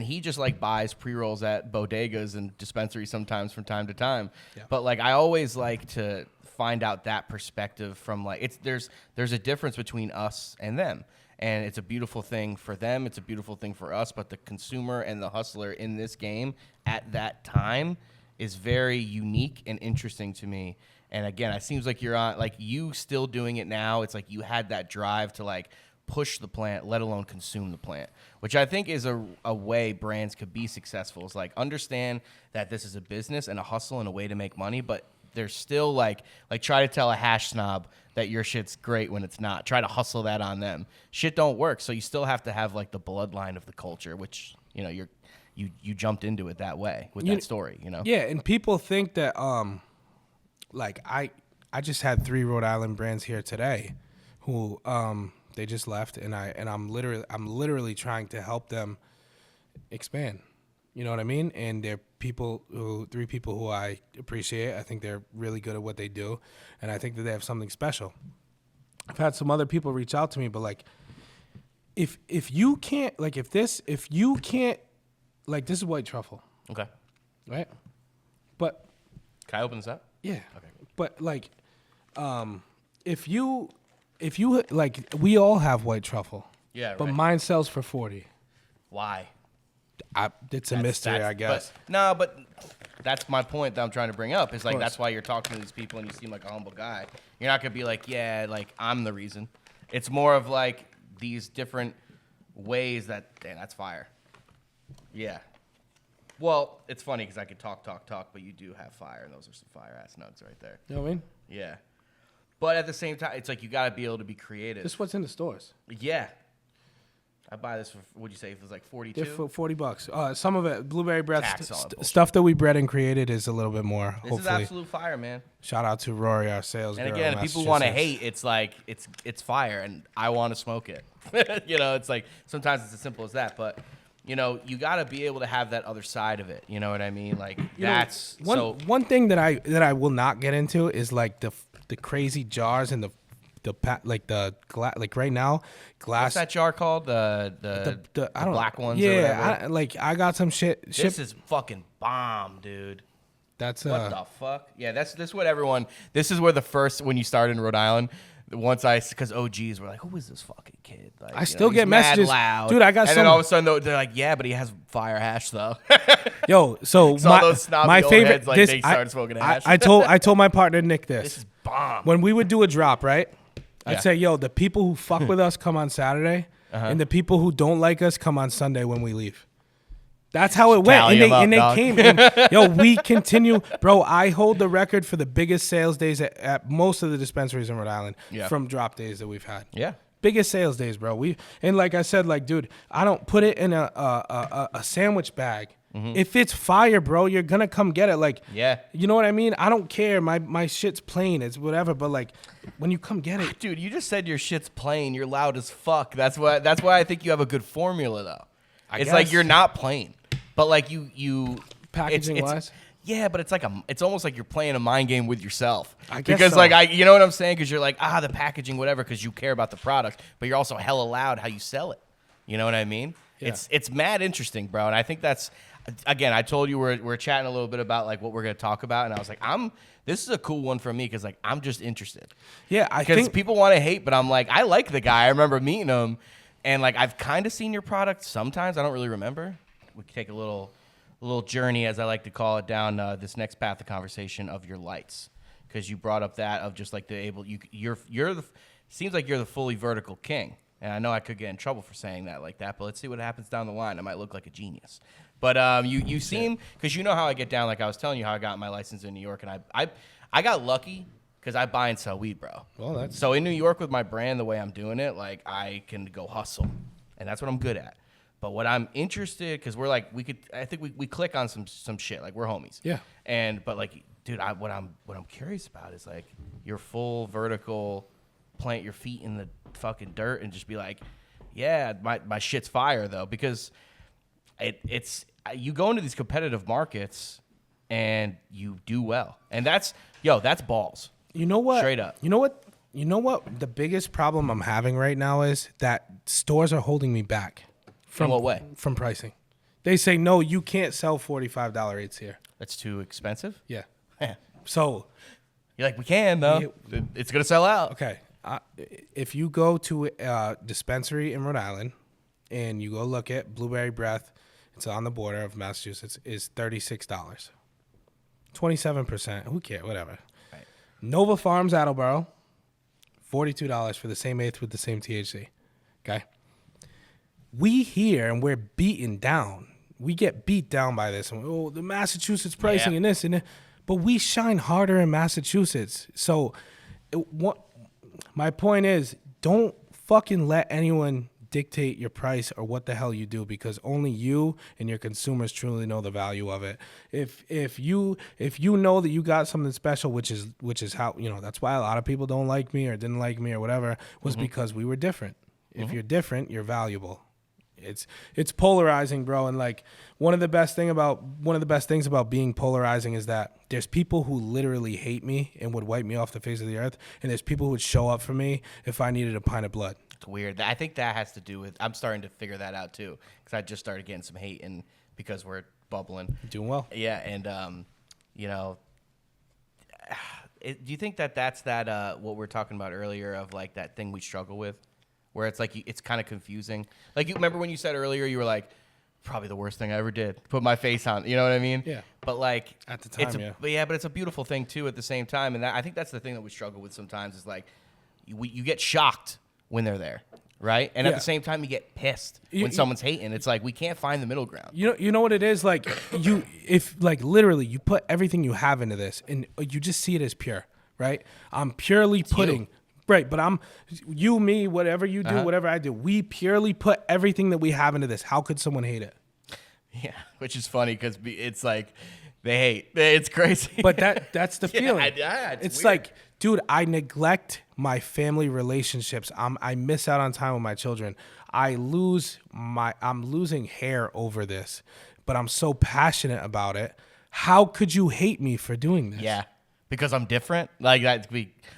he just like buys pre-rolls at bodegas and dispensaries sometimes from time to time. Yeah. But like I always like to find out that perspective from like, there's a difference between us and them. And it's a beautiful thing for them. It's a beautiful thing for us. But the consumer and the hustler in this game at that time is very unique and interesting to me. And again, it seems like you're on, like you still doing it now. It's like you had that drive to like push the plant, let alone consume the plant, which I think is a way brands could be successful. Is like understand that this is a business and a hustle and a way to make money, but there's still like try to tell a hash snob that your shit's great when it's not. Try to hustle that on them. Shit don't work. So you still have to have like the bloodline of the culture, which, you know, you jumped into it that way with that story, you know? Yeah, and people think that like I just had 3 Rhode Island brands here today who they just left, and I'm literally trying to help them expand. You know what I mean? And they're 3 people who I appreciate. I think they're really good at what they do, and I think that they have something special. I've had some other people reach out to me, but like if you can't like this is white truffle. Okay. Right? But can I open this up? yeah. Okay. But like if you like, we all have white truffle. Yeah, but right. mine sells for 40. Why? It's a mystery, I guess. But that's my point that I'm trying to bring up. Is like that's why you're talking to these people and you seem like a humble guy. You're not gonna be like, yeah, like I'm the reason. It's more of like these different ways that, damn, that's fire. Yeah. Well, it's funny because I could talk, but you do have fire, and those are some fire ass nuts right there. You know what I mean? Yeah. But at the same time, it's like you got to be able to be creative. This is what's in the stores. Yeah. I buy this for, what'd you say, it was like 42? They're for $40. Some of it, blueberry breath stuff that we bred and created is a little bit more. This hopefully. is absolute fire, man. Shout out to Rory, our sales girl. And again, if people want to hate, it's like, it's fire, and I want to smoke it. You know, it's like, sometimes it's as simple as that, but... You know, you got to be able to have that other side of it. You know what I mean? Like that's one thing that I will not get into is like the crazy jars and like right now glass. What's that jar called? The I don't black ones. Yeah, I got some shit. This is fucking bomb, dude. That's what the fuck? Yeah, this what everyone. This is where the first when you started in Rhode Island. Once because OGs were like, who is this fucking kid? Like, I still get messages, dude. I got and then all of a sudden they're like, yeah, but he has fire hash though. Yo, so my favorite. Heads, like, they started smoking hash. I told my partner Nick this. This is bomb. When we would do a drop, right? I'd say, yo, the people who fuck with us come on Saturday, and the people who don't like us come on Sunday when we leave. That's how it went. And they came. And, yo, we continue. Bro, I hold the record for the biggest sales days at most of the dispensaries in Rhode Island from drop days that we've had. Yeah. Biggest sales days, bro. And like I said, like, dude, I don't put it in a sandwich bag. Mm-hmm. If it's fire, bro, you're going to come get it. Like, yeah. You know what I mean? I don't care. My shit's plain. It's whatever. But, like, when you come get it. Dude, you just said your shit's plain. You're loud as fuck. That's why I think you have a good formula, though. It's like you're not plain. But like you packaging wise, yeah. But it's like it's almost like you're playing a mind game with yourself. I guess because so. like you know what I'm saying? Because you're like the packaging, whatever. Because you care about the product, but you're also hella loud how you sell it. You know what I mean? Yeah. It's mad interesting, bro. And I think that's again. I told you we're chatting a little bit about like what we're gonna talk about, and I was like, this is a cool one for me because like I'm just interested. Yeah, because people want to hate, but I'm like I like the guy. I remember meeting him, and like I've kind of seen your product sometimes. I don't really remember. We can take a little journey, as I like to call it, down this next path of conversation of your lights, because you brought up that of just like seems like you're the fully vertical king, and I know I could get in trouble for saying that like that, but let's see what happens down the line. I might look like a genius, but you seem, because you know how I get down, like I was telling you how I got my license in New York, and I got lucky because I buy and sell weed, bro. Well, so in New York with my brand, the way I'm doing it, like I can go hustle, and that's what I'm good at. But what I'm interested, because we're like, I think we click on some shit, like we're homies. Yeah. But like, dude, what I'm curious about is like your full vertical, plant your feet in the fucking dirt and just be like, yeah, my shit's fire though, because it's you go into these competitive markets and you do well, and that's balls. You know what? Straight up. You know what? The biggest problem I'm having right now is that stores are holding me back. In what way? From pricing. They say, no, you can't sell $45 eighths here. That's too expensive? Yeah. Yeah. So. You're like, we can, though. It's going to sell out. Okay. If you go to a dispensary in Rhode Island and you go look at Blueberry Breath, it's on the border of Massachusetts, is $36. 27%. Who cares? Whatever. Right. Nova Farms, Attleboro, $42 for the same eighth with the same THC. Okay? We hear and we're beaten down. We get beat down by this. And, the Massachusetts pricing and this and that. But we shine harder in Massachusetts. So my point is, don't fucking let anyone dictate your price or what the hell you do, because only you and your consumers truly know the value of it. If you know that you got something special, which is how, that's why a lot of people don't like me or didn't like me or whatever, was because we were different. If you're different, you're valuable. It's polarizing, bro. And like one of the best things about being polarizing is that there's people who literally hate me and would wipe me off the face of the earth, and there's people who would show up for me if I needed a pint of blood. It's weird. I think that has to do with, I'm starting to figure that out too, because I just started getting some hate, and because we're bubbling. Doing well. Yeah, and do you think that's what we're talking about earlier of like that thing we struggle with, where it's like it's kind of confusing? Like, you remember when you said earlier, you were like, probably the worst thing I ever did, put my face on. You know what I mean? Yeah. But like at the time, but it's a beautiful thing too at the same time, and I think that's the thing that we struggle with sometimes is like you get shocked when they're there, right? And at the same time, you get pissed when someone's hating. It's like we can't find the middle ground. You know what it is? Like if literally you put everything you have into this, and you just see it as pure, right? I'm purely putting. Right, but me, whatever you do, whatever I do, we purely put everything that we have into this. How could someone hate it? Yeah, which is funny because it's like they hate. It's crazy. But that's the feeling. It's weird. Like, dude, I neglect my family relationships. I miss out on time with my children. I'm losing hair over this, but I'm so passionate about it. How could you hate me for doing this? Yeah. Because I'm different? Like that?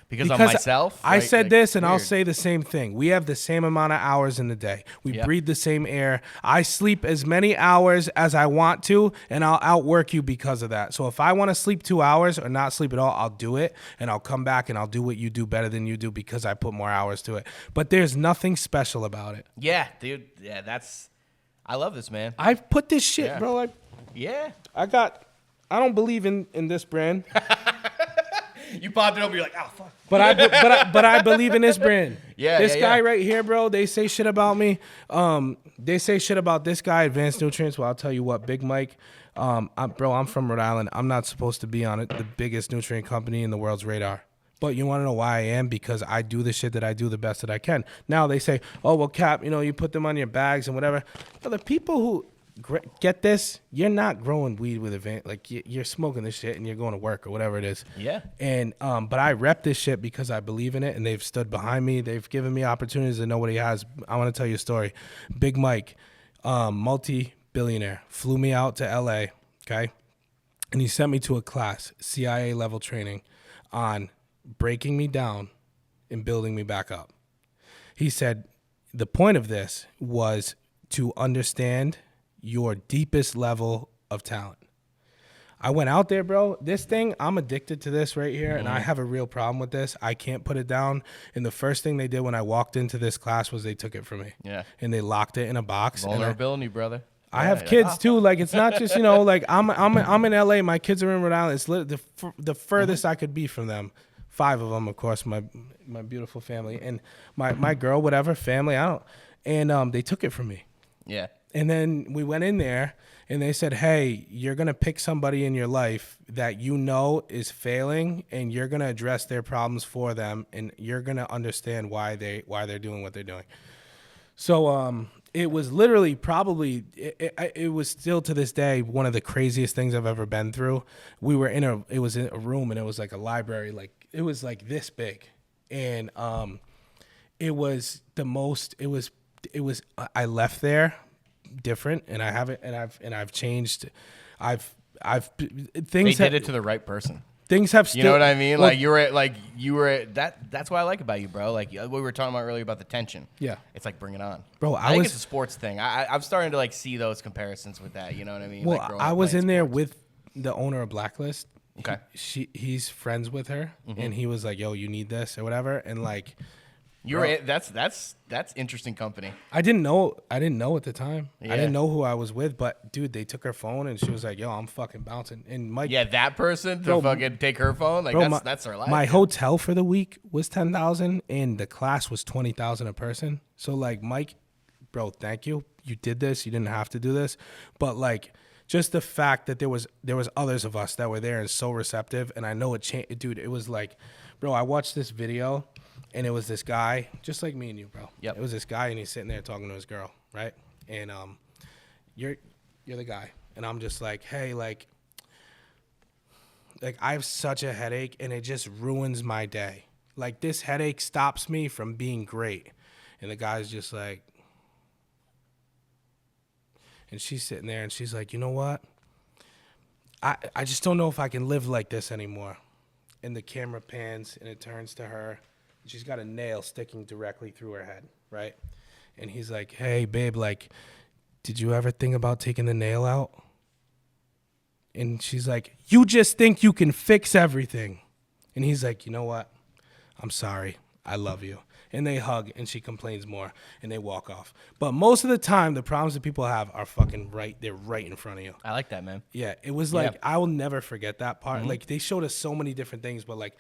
Because I'm myself? I said this, and weird. I'll say the same thing. We have the same amount of hours in the day. We breathe the same air. I sleep as many hours as I want to, and I'll outwork you because of that. So if I want to sleep 2 hours or not sleep at all, I'll do it, and I'll come back, and I'll do what you do better than you do because I put more hours to it. But there's nothing special about it. Yeah, dude. Yeah, I love this, man. I've put this shit, bro. I don't believe in this brand. You popped it up, you're like, oh, fuck. But I believe in this brand. This guy right here, bro, they say shit about me. They say shit about this guy, Advanced Nutrients. Well, I'll tell you what, Big Mike, I'm from Rhode Island. I'm not supposed to be on it, the biggest nutrient company in the world's radar. But you want to know why I am? Because I do the shit that I do the best that I can. Now they say, oh, well, Cap, you put them on your bags and whatever. But the people who get this, you're not growing weed with Advanced, like you're smoking this shit and you're going to work or whatever it is. Yeah. And but I rep this shit because I believe in it, and they've stood behind me. They've given me opportunities that nobody has. I want to tell you a story. Big Mike, multi-billionaire, flew me out to LA, okay? And he sent me to a class, CIA level training on breaking me down and building me back up. He said the point of this was to understand your deepest level of talent. I went out there, bro. This thing, I'm addicted to this right here, and I have a real problem with this. I can't put it down. And the first thing they did when I walked into this class was they took it from me. Yeah. And they locked it in a box. Vulnerability, brother. I have kids too. Like, it's not just, like I'm in LA. My kids are in Rhode Island. It's the furthest I could be from them. 5 of them, of course, my beautiful family, and my girl, whatever family. They took it from me. Yeah. And then we went in there, and they said, hey, you're going to pick somebody in your life that is failing, and you're going to address their problems for them, and you're going to understand why they're doing what they're doing. So it was literally probably, it was still to this day one of the craziest things I've ever been through. It was in a room, and it was like a library, like it was like this big. And it was I left there different, and I haven't, and I've changed. Things they did it to the right person. Things have still, you know what I mean? Well, you were at that. That's what I like about you, bro. Like we were talking about earlier about the tension. Yeah, it's like bring it on, bro. I think it's a sports thing. I'm starting to like see those comparisons with that. You know what I mean? Well, like I was in there with the owner of Blacklist. Okay, he's friends with her, and he was like, "Yo, you need this or whatever," and like. That's interesting company. I didn't know at the time. Yeah. I didn't know who I was with, but dude, they took her phone and she was like, "Yo, I'm fucking bouncing." And Mike, that person to fucking take her phone, like that's her life. My hotel for the week was $10,000, and the class was $20,000 a person. So like, Mike, bro, thank you. You did this. You didn't have to do this, but like, just the fact that there was others of us that were there and so receptive. And I know it changed, dude. It was like, bro, I watched this video and it was this guy, just like me and you, bro. Yep. It was this guy and he's sitting there talking to his girl, right? And you're the guy. And I'm just like, hey, like I have such a headache and it just ruins my day. Like this headache stops me from being great. And the guy's just like, and she's sitting there and she's like, you know what? I just don't know if I can live like this anymore. And the camera pans and it turns to her. And she's got a nail sticking directly through her head, right? And he's like, hey, babe, like, did you ever think about taking the nail out? And she's like, you just think you can fix everything. And he's like, you know what? I'm sorry. I love you. And they hug and she complains more and they walk off. But most of the time, the problems that people have are fucking right. They're right in front of you. I like that, man. Yeah. It was like, I will never forget that part. Mm-hmm. Like they showed us so many different things, but like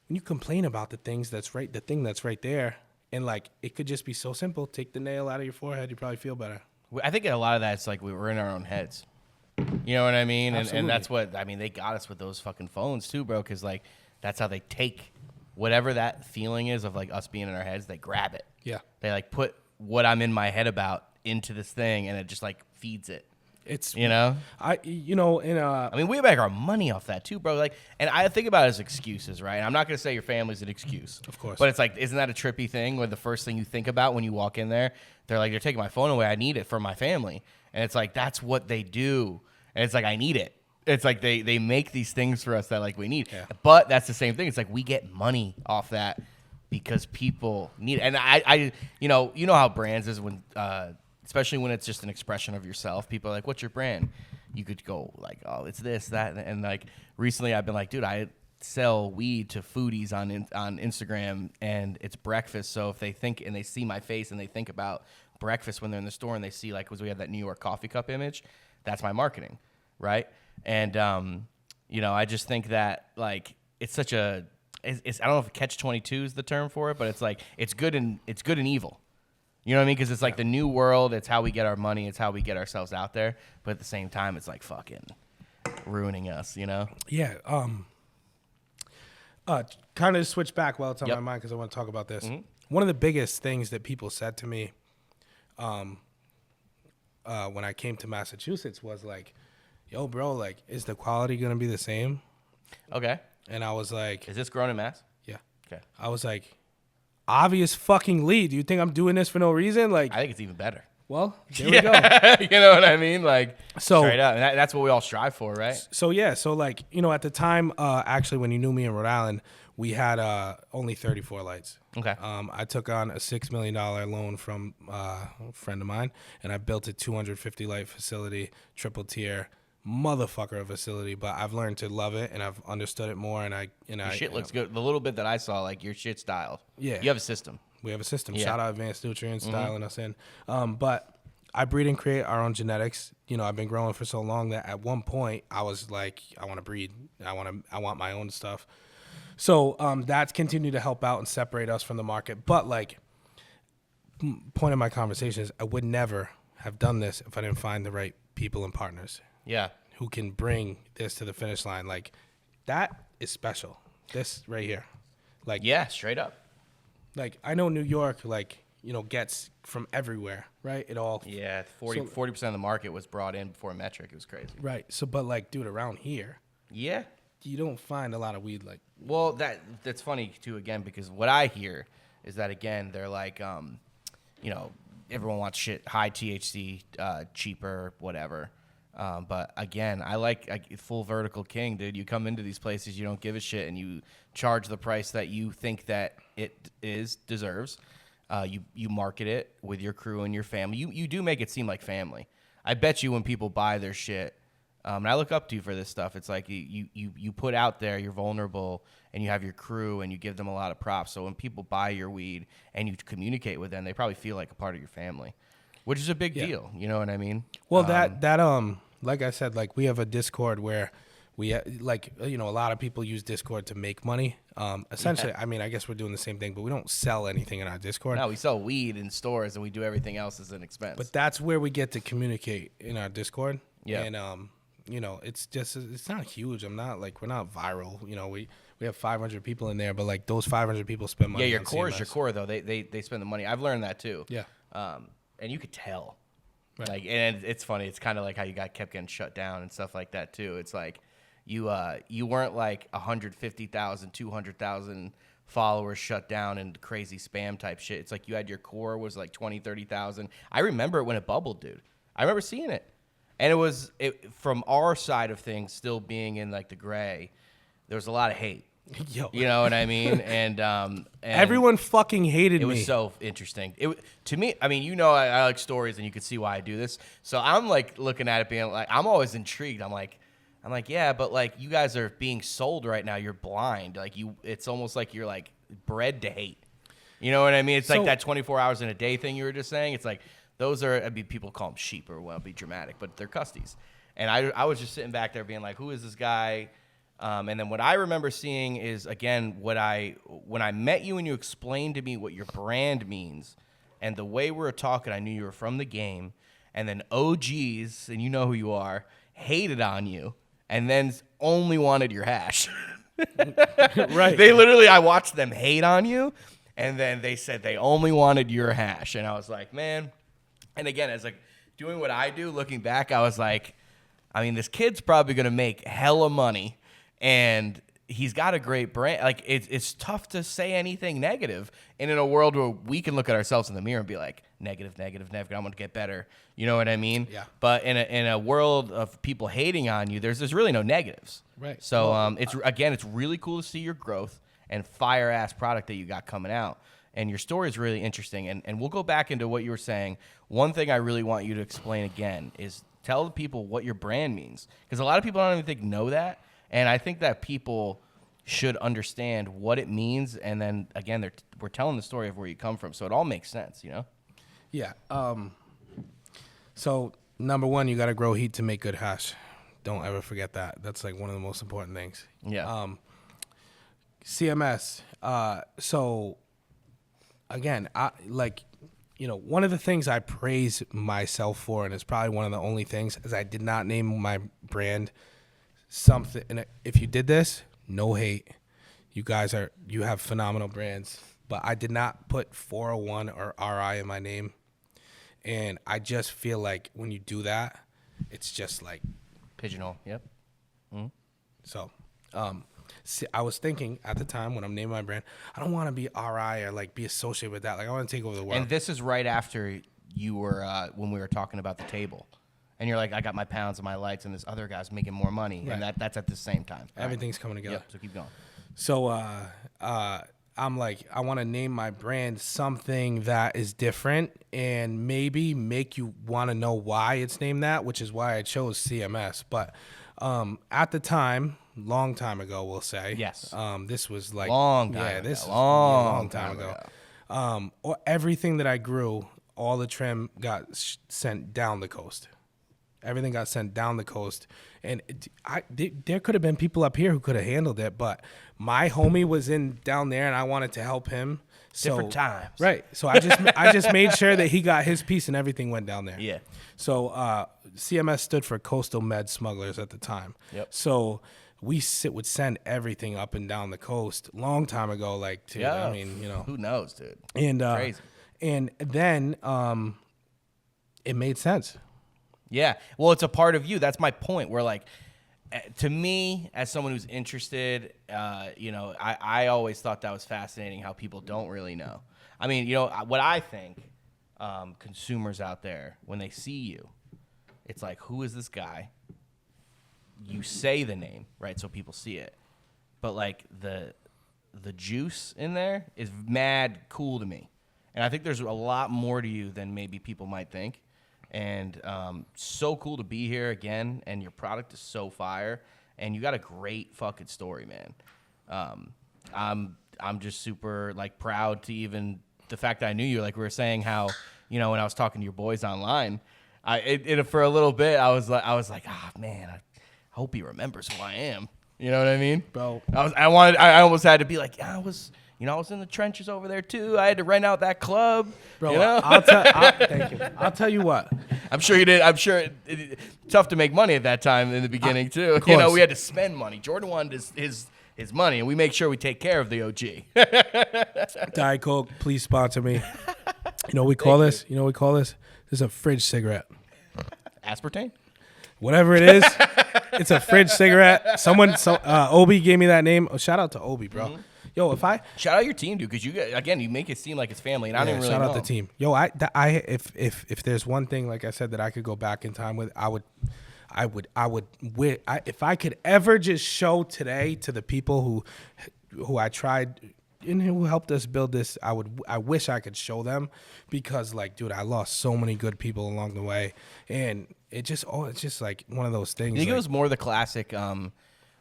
when you complain about the things that's right, the thing that's right there, and like it could just be so simple. Take the nail out of your forehead. You probably feel better. I think a lot of that's like we were in our own heads. You know what I mean? And that's what, I mean, they got us with those fucking phones too, bro, because like that's how they take whatever that feeling is of like us being in our heads, they grab it. Yeah. They like put what I'm in my head about into this thing and it just like feeds it. It's, you know, I mean, we make our money off that too, bro. Like, and I think about it as excuses, right? I'm not going to say your family's an excuse, of course, but it's like, isn't that a trippy thing where the first thing you think about when you walk in there, they're like, they're taking my phone away. I need it for my family. And it's like, that's what they do. And it's like, I need it. It's like they make these things for us that like we need. Yeah. But that's the same thing. It's like we get money off that because people need it. And I you know how brands is when especially when it's just an expression of yourself. People are like, what's your brand? You could go like, oh, it's this, that. And like recently I've been like, dude, I sell weed to foodies on Instagram and it's breakfast. So if they think and they see my face and they think about breakfast when they're in the store and they see like, because we have that New York coffee cup image, that's my marketing, right? And, you know, I just think that, like, it's such a, it's I don't know if catch-22 is the term for it, but it's like, it's good and evil. You know what I mean? Because it's like the new world. It's how we get our money. It's how we get ourselves out there. But at the same time, it's like fucking ruining us, you know? Yeah. Kind of switch back while it's on my mind because I want to talk about this. Mm-hmm. One of the biggest things that people said to me when I came to Massachusetts was like, yo, bro, like, is the quality going to be the same? Okay. And I was like... Is this grown in Mass? Yeah. Okay. I was like, obvious fucking lead. Do you think I'm doing this for no reason? Like, I think it's even better. Well, there we go. You know what I mean? Like, so, straight up. And that's what we all strive for, right? So, yeah. So, like, you know, at the time, actually, when you knew me in Rhode Island, we had only 34 lights. Okay. I took on a $6 million loan from a friend of mine, and I built a 250 light facility, triple tier, motherfucker of facility. But I've learned to love it, and I've understood it more. And your shit looks good. The little bit that I saw, like your shit's styled. Yeah. You have a system. We have a system. Yeah. Shout out Advanced Nutrients styling us in. But I breed and create our own genetics. You know, I've been growing for so long that at one point I was like, I want to breed. I want my own stuff. So that's continued to help out and separate us from the market. But like, point of my conversation is I would never have done this if I didn't find the right people and partners. Yeah. Who can bring this to the finish line. Like, that is special. This right here. Like, yeah, straight up. Like, I know New York, like, you know, gets from everywhere, right? It all. Yeah, 40% of the market was brought in before metric. It was crazy. Right. So, but like, dude, around here. Yeah. You don't find a lot of weed like. Well, that's funny too, again, because what I hear is that, again, they're like, you know, everyone wants shit, high THC, cheaper, whatever. But again, I like full vertical king, dude. You come into these places, you don't give a shit, and you charge the price that you think that it deserves. You market it with your crew and your family. You do make it seem like family. I bet you when people buy their shit, and I look up to you for this stuff, it's like you put out there, you're vulnerable, and you have your crew, and you give them a lot of props. So when people buy your weed and you communicate with them, they probably feel like a part of your family, which is a big deal. You know what I mean? Well, like I said, like we have a Discord where we like, you know, a lot of people use Discord to make money. Essentially, I mean, I guess we're doing the same thing, but we don't sell anything in our Discord. No, we sell weed in stores and we do everything else as an expense. But that's where we get to communicate in our Discord. Yeah. And it's not huge. We're not viral. We have 500 people in there, but like those 500 people spend money. Yeah, your on core CMS. is your core though. They spend the money. I've learned that too. Yeah. And you could tell. Right. Like, and it's funny. It's kind of like how you kept getting shut down and stuff like that too. It's like you weren't like 150,000, 200,000 followers shut down and crazy spam type shit. It's like you had your core was like 20, 30,000. I remember it when it bubbled, dude. I remember seeing it. And it was from our side of things, still being in like the gray, there was a lot of hate. Yo. You know what I mean? And everyone fucking hated me. It was so interesting. To me, I mean, I like stories, and you can see why I do this. So I'm like looking at it, being like, I'm always intrigued. I'm like, yeah, but like you guys are being sold right now. You're blind. Like it's almost like you're like bred to hate. You know what I mean? It's like that 24 hours in a day thing you were just saying. It's like those are. I mean, people call them sheep or be dramatic, but they're custies. And I was just sitting back there being like, who is this guy? And then what I remember seeing is, again, when I met you and you explained to me what your brand means and the way we were talking, I knew you were from the game. And then OGs, and you know who you are, hated on you and then only wanted your hash. Right. They literally, I watched them hate on you, and then they said they only wanted your hash. And I was like, man. And again, as like doing what I do, looking back, I was like, I mean, this kid's probably going to make hella money. And he's got a great brand. Like it's tough to say anything negative. And in a world where we can look at ourselves in the mirror and be like, negative. I'm going to get better. You know what I mean? Yeah. But in a world of people hating on you, there's really no negatives. Right. So it's really cool to see your growth and fire ass product that you got coming out. And your story is really interesting. And we'll go back into what you were saying. One thing I really want you to explain again is tell the people what your brand means. Because a lot of people I don't even know that. And I think that people should understand what it means. And then, again, we're telling the story of where you come from. So it all makes sense, you know? Yeah. So, number one, you got to grow heat to make good hash. Don't ever forget that. That's like one of the most important things. Yeah. CMS. So, again, one of the things I praise myself for, and it's probably one of the only things, is I did not name my brand something. And if you did this, no hate. You have phenomenal brands, but I did not put 401 or RI in my name. And I just feel like when you do that, it's just like pigeonhole. Yep. Mm-hmm. So, I was thinking at the time when I'm naming my brand, I don't want to be RI or like be associated with that. Like I want to take over the world. And this is right after you were when we were talking about the table. And you're like, I got my pounds and my lights, and this other guy's making more money, right. And that's at the same time. Everything's coming together. Yep, so keep going. So I'm like, I want to name my brand something that is different and maybe make you want to know why it's named that, which is why I chose CMS. But at the time, long time ago, we'll say. Yes. This was like long time ago. Or everything that I grew, all the trim got sent down the coast. Everything got sent down the coast, and there could have been people up here who could have handled it, but my homie was down there, and I wanted to help him. Different times, right? So I just made sure that he got his piece, and everything went down there. Yeah. So CMS stood for Coastal Med Smugglers at the time. Yep. So we would send everything up and down the coast long time ago, like to I mean, who knows, dude? And crazy. And then it made sense. Yeah. Well, it's a part of you. That's my point. Where like, to me, as someone who's interested, I always thought that was fascinating how people don't really know. I mean, what I think, consumers out there, when they see you, it's like, who is this guy? You say the name, right? So people see it. But like the juice in there is mad cool to me. And I think there's a lot more to you than maybe people might think. And so cool to be here again, and your product is so fire, and you got a great fucking story, man. I'm just super like proud to even the fact that I knew you. Like we were saying, how when I was talking to your boys online, for a little bit I was like, man, I hope he remembers who I am. You know what I mean, bro? I almost had to be like, I was in the trenches over there too. I had to rent out that club. Bro, you know? thank you. I'll tell you what. I'm sure you did. I'm sure tough to make money at that time in the beginning too. You know, we had to spend money. Jordan wanted his money, and we make sure we take care of the OG. Diet Coke, please sponsor me. You know what we call this? You know what we call this? This is a fridge cigarette. Aspartame? Whatever it is, it's a fridge cigarette. Obi gave me that name. Oh, shout out to Obi, bro. Mm-hmm. Yo, shout out your team, dude, because you make it seem like it's family, and I didn't really know. Shout out the team. Yo, if there's one thing, like I said, that I could go back in time with, if I could ever just show today to the people who I tried and who helped us build this, I wish I could show them, because like, dude, I lost so many good people along the way, and it's just like one of those things. You think it was more the classic,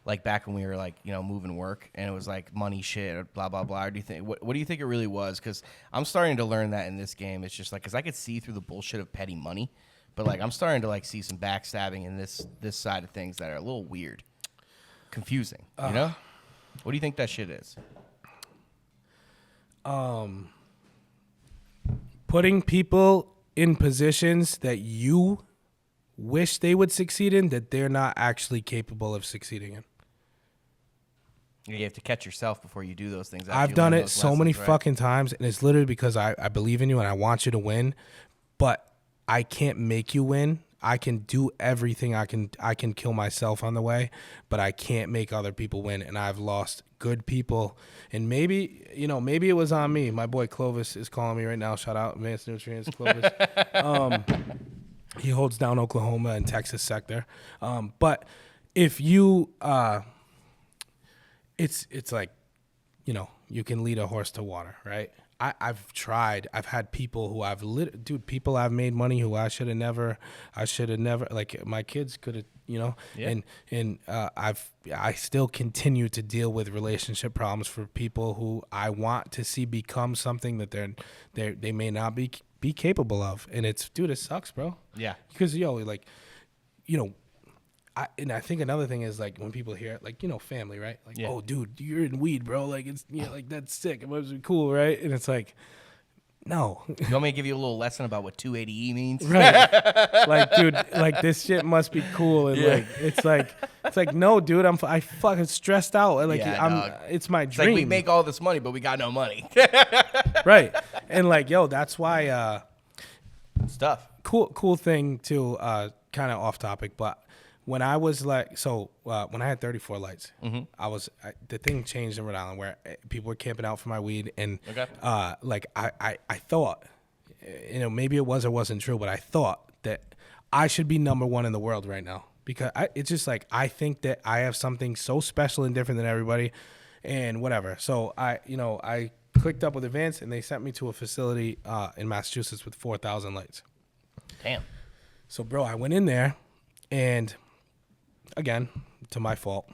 like back when we were like, you know, moving work and it was like money shit or blah, blah, blah. Or do you think, what do you think it really was? Because I'm starting to learn that in this game. It's just like, because I could see through the bullshit of petty money, but like I'm starting to like see some backstabbing in this side of things that are a little weird, confusing, you know? What do you think that shit is? Putting people in positions that you wish they would succeed in that they're not actually capable of succeeding in. You have to catch yourself before you do those things. I've done it so many fucking times, and it's literally because I believe in you and I want you to win, but I can't make you win. I can do everything. I can kill myself on the way, but I can't make other people win, and I've lost good people. And maybe it was on me. My boy Clovis is calling me right now. Shout out Advanced Nutrients, Clovis. He holds down Oklahoma and Texas sector. But if you, it's like, you know, you can lead a horse to water, right? I've tried. I've had people who people I've made money who I should have never, like my kids could have, you know, yeah. and I still continue to deal with relationship problems for people who I want to see become something that they may not be capable of. And it sucks, bro. Yeah. Because, like, you know, I think another thing is like when people hear it, like, you know, family, right? Like, oh, dude, you're in weed, bro. Like, it's, you know, like, that's sick. It must be cool, right? And it's like, no. You want me to give you a little lesson about what 280E means? Right. Like, dude, like, this shit must be cool. And like, it's like, no, dude, I fucking stressed out. Like, it's my dream. Like, we make all this money, but we got no money. Right. And like, yo, that's why, stuff. Cool thing too, kind of off topic, but when I was like, when I had 34 lights, mm-hmm. The thing changed in Rhode Island where people were camping out for my weed, and like I thought, you know, maybe it was or wasn't true, but I thought that I should be number one in the world right now, because it's just like I think that I have something so special and different than everybody, and whatever. So I clicked up with Advance, and they sent me to a facility in Massachusetts with 4,000 lights. Damn. So, bro, I went in there, and again, to my fault,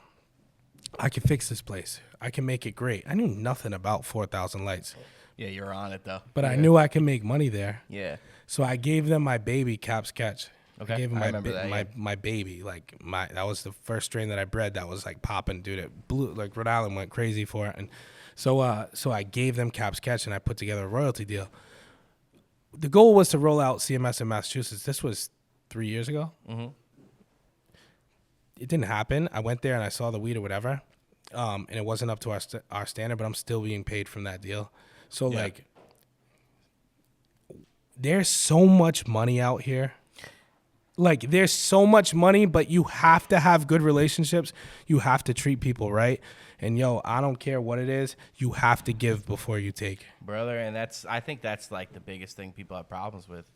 I can fix this place. I can make it great. I knew nothing about 4,000 lights. Yeah, you're on it, though. But I knew I could make money there. Yeah. So I gave them my baby Cap Sketch. Okay. I gave them my baby. Like, that was the first strain that I bred that was, like, popping. Dude, it blew. Like, Rhode Island went crazy for it. And so I gave them Cap Sketch, and I put together a royalty deal. The goal was to roll out CMS in Massachusetts. This was 3 years ago. Mm-hmm. It didn't happen. I went there and I saw the weed or whatever, and it wasn't up to our standard, but I'm still being paid from that deal. So, like, there's so much money out here. Like, there's so much money, but you have to have good relationships. You have to treat people right. And, yo, I don't care what it is. You have to give before you take. Brother, and I think that's, like, the biggest thing people have problems with.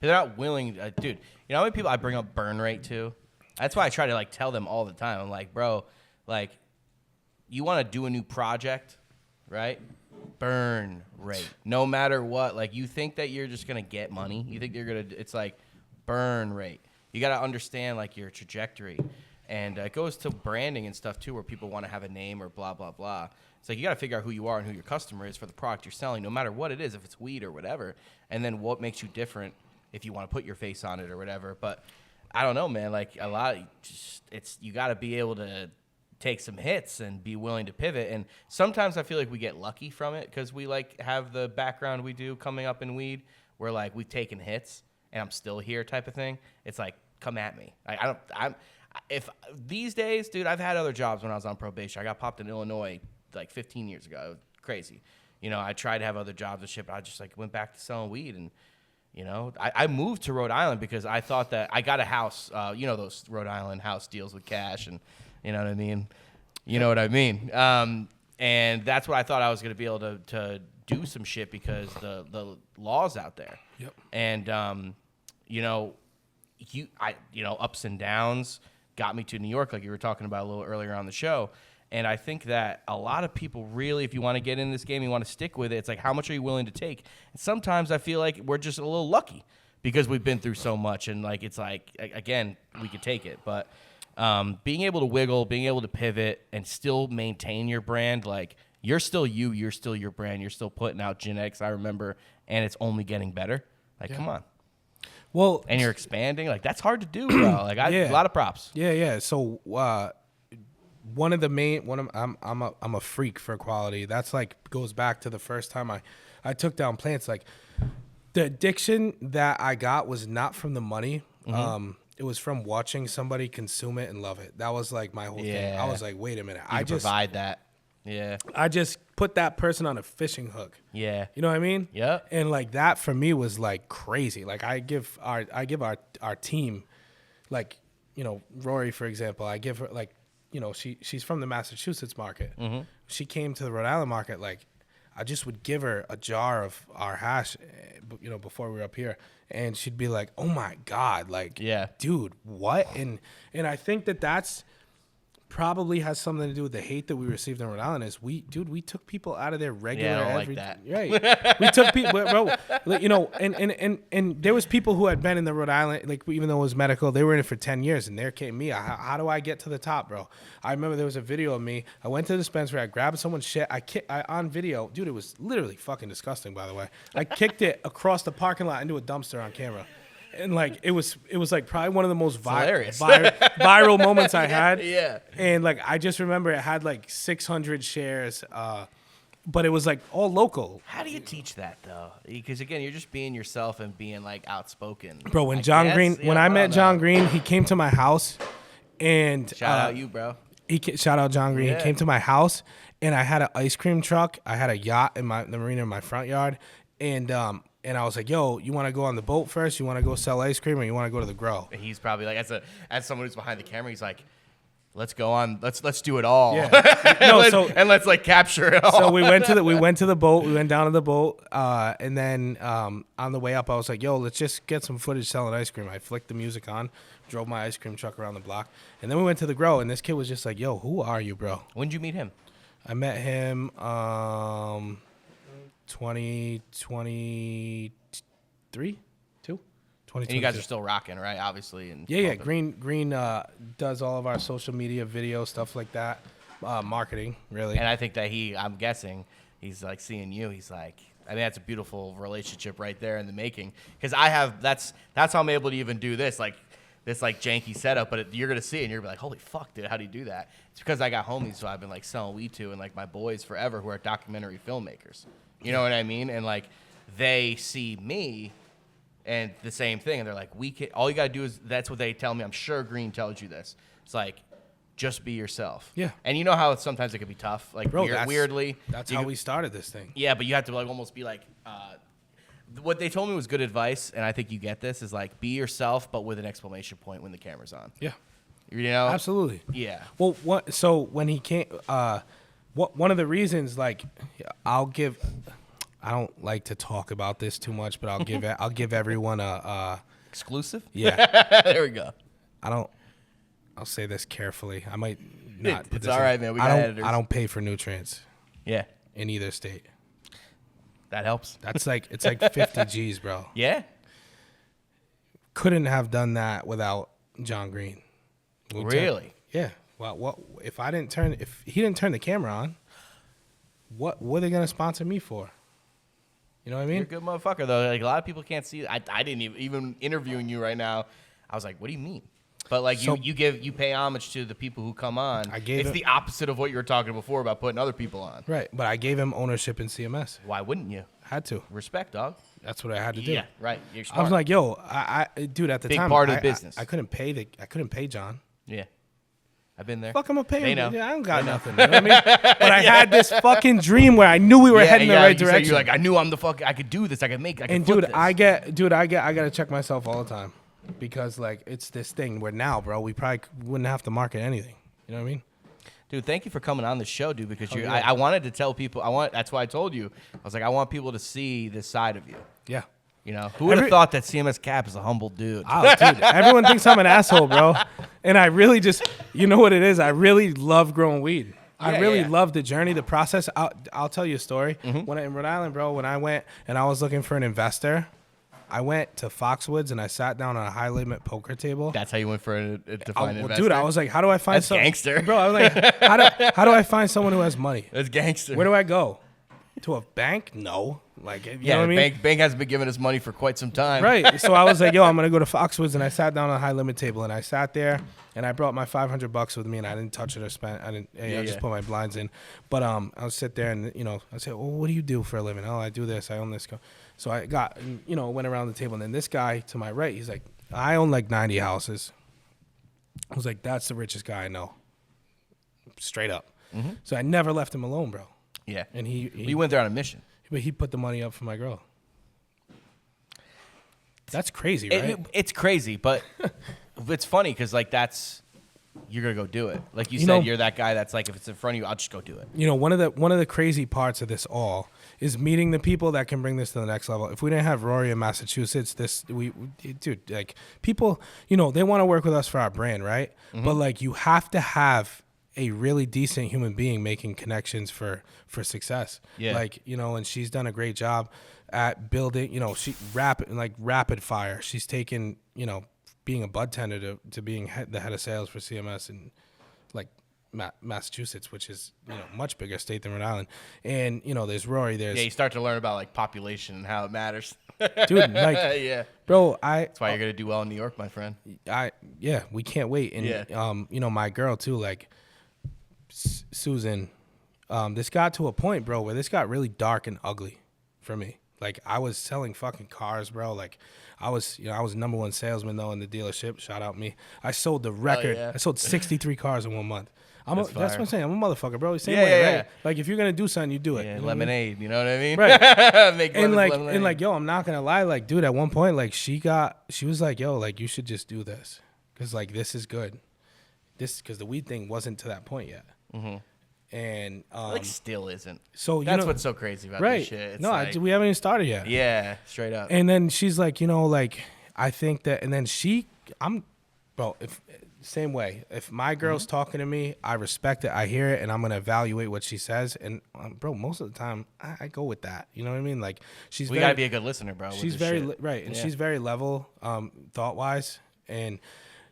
They're not willing. Dude, you know how many people I bring up burn rate to? That's why I try to, like, tell them all the time. I'm like, bro, like, you want to do a new project, right? Burn rate. No matter what. Like, you think that you're just going to get money. You think you're going to – it's like burn rate. You got to understand, like, your trajectory. And it goes to branding and stuff, too, where people want to have a name or blah, blah, blah. It's like you got to figure out who you are and who your customer is for the product you're selling, no matter what it is, if it's weed or whatever. And then what makes you different if you want to put your face on it or whatever. But – I don't know, man. Like, a lot of you got to be able to take some hits and be willing to pivot. And sometimes I feel like we get lucky from it because we, like, have the background we do coming up in weed where, like, we've taken hits and I'm still here type of thing, it's like, come at me. If these days, dude, I've had other jobs when I was on probation. I got popped in Illinois like 15 years ago. It was crazy. I tried to have other jobs and shit, but I just like went back to selling weed. And, I moved to Rhode Island because I thought that I got a house, those Rhode Island house deals with cash, and you know what I mean? You know what I mean? And that's what I thought I was going to be able to do some shit because the laws out there. Yep. And, ups and downs got me to New York, like you were talking about a little earlier on the show. And I think that a lot of people really, if you want to get in this game, you want to stick with it, it's like, how much are you willing to take? And sometimes I feel like we're just a little lucky because we've been through so much. And, like, it's like, again, we could take it. But being able to wiggle, being able to pivot and still maintain your brand, like, you're still you, you're still your brand, you're still putting out Gen X, I remember, and it's only getting better. Like, come on. Well, and you're expanding. Like, that's hard to do, bro. Like, a lot of props. Yeah. So, I'm a freak for quality. That's like goes back to the first time I took down plants. Like, the addiction that I got was not from the money. Mm-hmm. It was from watching somebody consume it and love it. That was like my whole thing. I was like, wait a minute. I just provide that. Yeah. I just put that person on a fishing hook. Yeah. You know what I mean? Yeah. And like that for me was like crazy. Like I give our team, like, Rory, for example, I give her like, she's from the Massachusetts market. Mm-hmm. She came to the Rhode Island market. Like, I just would give her a jar of our hash, before we were up here, and she'd be like, "Oh my God, like, dude, what?" And I think that's probably has something to do with the hate that we received in Rhode Island. Is we took people out of their regular. Yeah, I don't like that. Right. We took people, bro. And there was people who had been in the Rhode Island, like, even though it was medical, they were in it for 10 years, and there came me. How do I get to the top, bro? I remember there was a video of me. I went to the dispensary. I grabbed someone's shit. I on video, dude. It was literally fucking disgusting, by the way. I kicked it across the parking lot into a dumpster on camera. And like it was like probably one of the most viral moments I had. Yeah. And like I just remember it had like 600 shares, but it was like all local. How do you teach that though? Because again, you're just being yourself and being like outspoken. Bro, when I met John Green, he came to my house, and shout out you, bro. Shout out John Green. Yeah. He came to my house, and I had an ice cream truck. I had a yacht in the marina in my front yard, and I was like, "Yo, you want to go on the boat first? You want to go sell ice cream, or you want to go to the grow?" And he's probably like, as someone who's behind the camera, he's like, "Let's go on. Let's do it all. Yeah. let's like capture it all." So we went to the boat. We went down to the boat, and then on the way up, I was like, "Yo, let's just get some footage selling ice cream." I flicked the music on, drove my ice cream truck around the block, and then we went to the grow. And this kid was just like, "Yo, who are you, bro?" When did you meet him? I met him 2023, 2023. And you guys are still rocking, right? Obviously. And yeah. Green does all of our social media, video, stuff like that, marketing, really. And I think that I'm guessing he's like seeing you. He's like, I mean, that's a beautiful relationship right there in the making. Because that's how I'm able to even do this, like janky setup. But you're gonna see it and you're gonna be like, holy fuck, dude, how do you do that? It's because I got homies who I've been like selling weed to, and like my boys forever who are documentary filmmakers. You know what I mean? And like they see me and the same thing, and they're like, all you gotta do is, that's what they tell me. I'm sure Green tells you this. It's like, just be yourself. Yeah. And you know how sometimes it can be tough, like, bro, weirdly. That's how we started this thing. Yeah, but you have to like almost be like, what they told me was good advice, and I think you get this, is like, be yourself, but with an exclamation point when the camera's on. Yeah. You know? Absolutely. Yeah. Well, so when he came, one of the reasons, like, I don't like to talk about this too much, but I'll give everyone a exclusive. Yeah. There we go. I'll say this carefully. I might not. It's all right, man. We got editors. I don't pay for nutrients. Yeah. In either state. That helps. It's like 50 G's, bro. Yeah. Couldn't have done that without John Green. Really? Yeah. Well, if he didn't turn the camera on, what were they gonna sponsor me for? You know what I mean? You're a good motherfucker, though. Like, a lot of people can't see. I didn't even interviewing you right now. I was like, what do you mean? But like, you pay homage to the people who come on. It's the opposite of what you were talking before about putting other people on. Right, but I gave him ownership in CMS. Why wouldn't you? Had to. Respect, dog. that's what I had to do. Yeah, right. You're smart. I was like, yo, dude, at the Big time, part of the business. I couldn't pay John. Yeah. I've been there. Fuck, I'm gonna pay They him. know. Yeah, I don't got nothing. You know what I mean? But I had this fucking dream where I knew we were heading the right direction. You're like, I knew I could do this. I could make. I could And flip dude, this. I gotta check myself all the time because like it's this thing where now, bro, we probably wouldn't have to market anything. You know what I mean? Dude, thank you for coming on the show, dude. Because yeah. I wanted to tell people. That's why I told you. I was like, I want people to see this side of you. Yeah. You know, who would have thought that CMS Cap is a humble dude? Oh, dude, everyone thinks I'm an asshole, bro. And I really just, you know what it is? I really love growing weed. I really love the journey, the process. I'll tell you a story. When in Rhode Island, bro, when I went and I was looking for an investor, I went to Foxwoods and I sat down on a high limit poker table. That's how you went for a defined investor? Dude, I was like, how do I find That's gangster. Bro, I was like, how do I find someone who has money? That's gangster. Where do I go? To a bank? No. Like, you know what I mean? Bank hasn't been giving us money for quite some time. Right. So I was like, yo, I'm going to go to Foxwoods. And I sat down on a high limit table. And I sat there. And I brought my $500 with me. And I didn't touch it or spend. I just put my blinds in. But I'll sit there and, I said, well, what do you do for a living? Oh, I do this. I own this. So I got, went around the table. And then this guy to my right, he's like, I own like 90 houses. I was like, that's the richest guy I know. Straight up. Mm-hmm. So I never left him alone, bro. Yeah. And he went there on a mission. But he put the money up for my girl. That's crazy, right? It's crazy, but it's funny because like you're gonna go do it. Like you said, you're that guy that's like, if it's in front of you, I'll just go do it. One of the crazy parts of this all is meeting the people that can bring this to the next level. If we didn't have Rory in Massachusetts, dude, like people, they want to work with us for our brand, right? Mm-hmm. But like you have to have a really decent human being making connections for success. Yeah. Like, and she's done a great job at building, she rapid fire. She's taken, being a bud tender to being the head of sales for CMS in like Massachusetts, which is, much bigger state than Rhode Island. And, there's Rory, you start to learn about like population and how it matters. Dude, like, yeah, bro, that's why you're going to do well in New York, my friend. We can't wait. And, my girl too, like, Susan, this got to a point, bro, where this got really dark and ugly for me. Like, I was selling fucking cars, bro. Like, I was number one salesman though in the dealership. Shout out me. I sold the record. I sold 63 cars in 1 month. That's what I'm saying. I'm a motherfucker, bro. Same way, right? Yeah. Like, if you're gonna do something, you do it. Yeah, you know lemonade. I mean? You know what I mean? Right. Make lemonade. And like, yo, I'm not gonna lie. Like, dude, at one point, like, she was like, yo, like, you should just do this, cause like this is good. Cause the weed thing wasn't to that point yet. Mm-hmm. And like still isn't. So that's what's so crazy about this shit. It's no, we haven't even started yet. Yeah, straight up. And then she's like, like, I think that, and then same way. If my girl's talking to me, I respect it, I hear it, and I'm gonna evaluate what she says. And bro, most of the time, I go with that. You know what I mean? Like, we gotta be a good listener, bro. She's very right, and she's very level, thought wise, and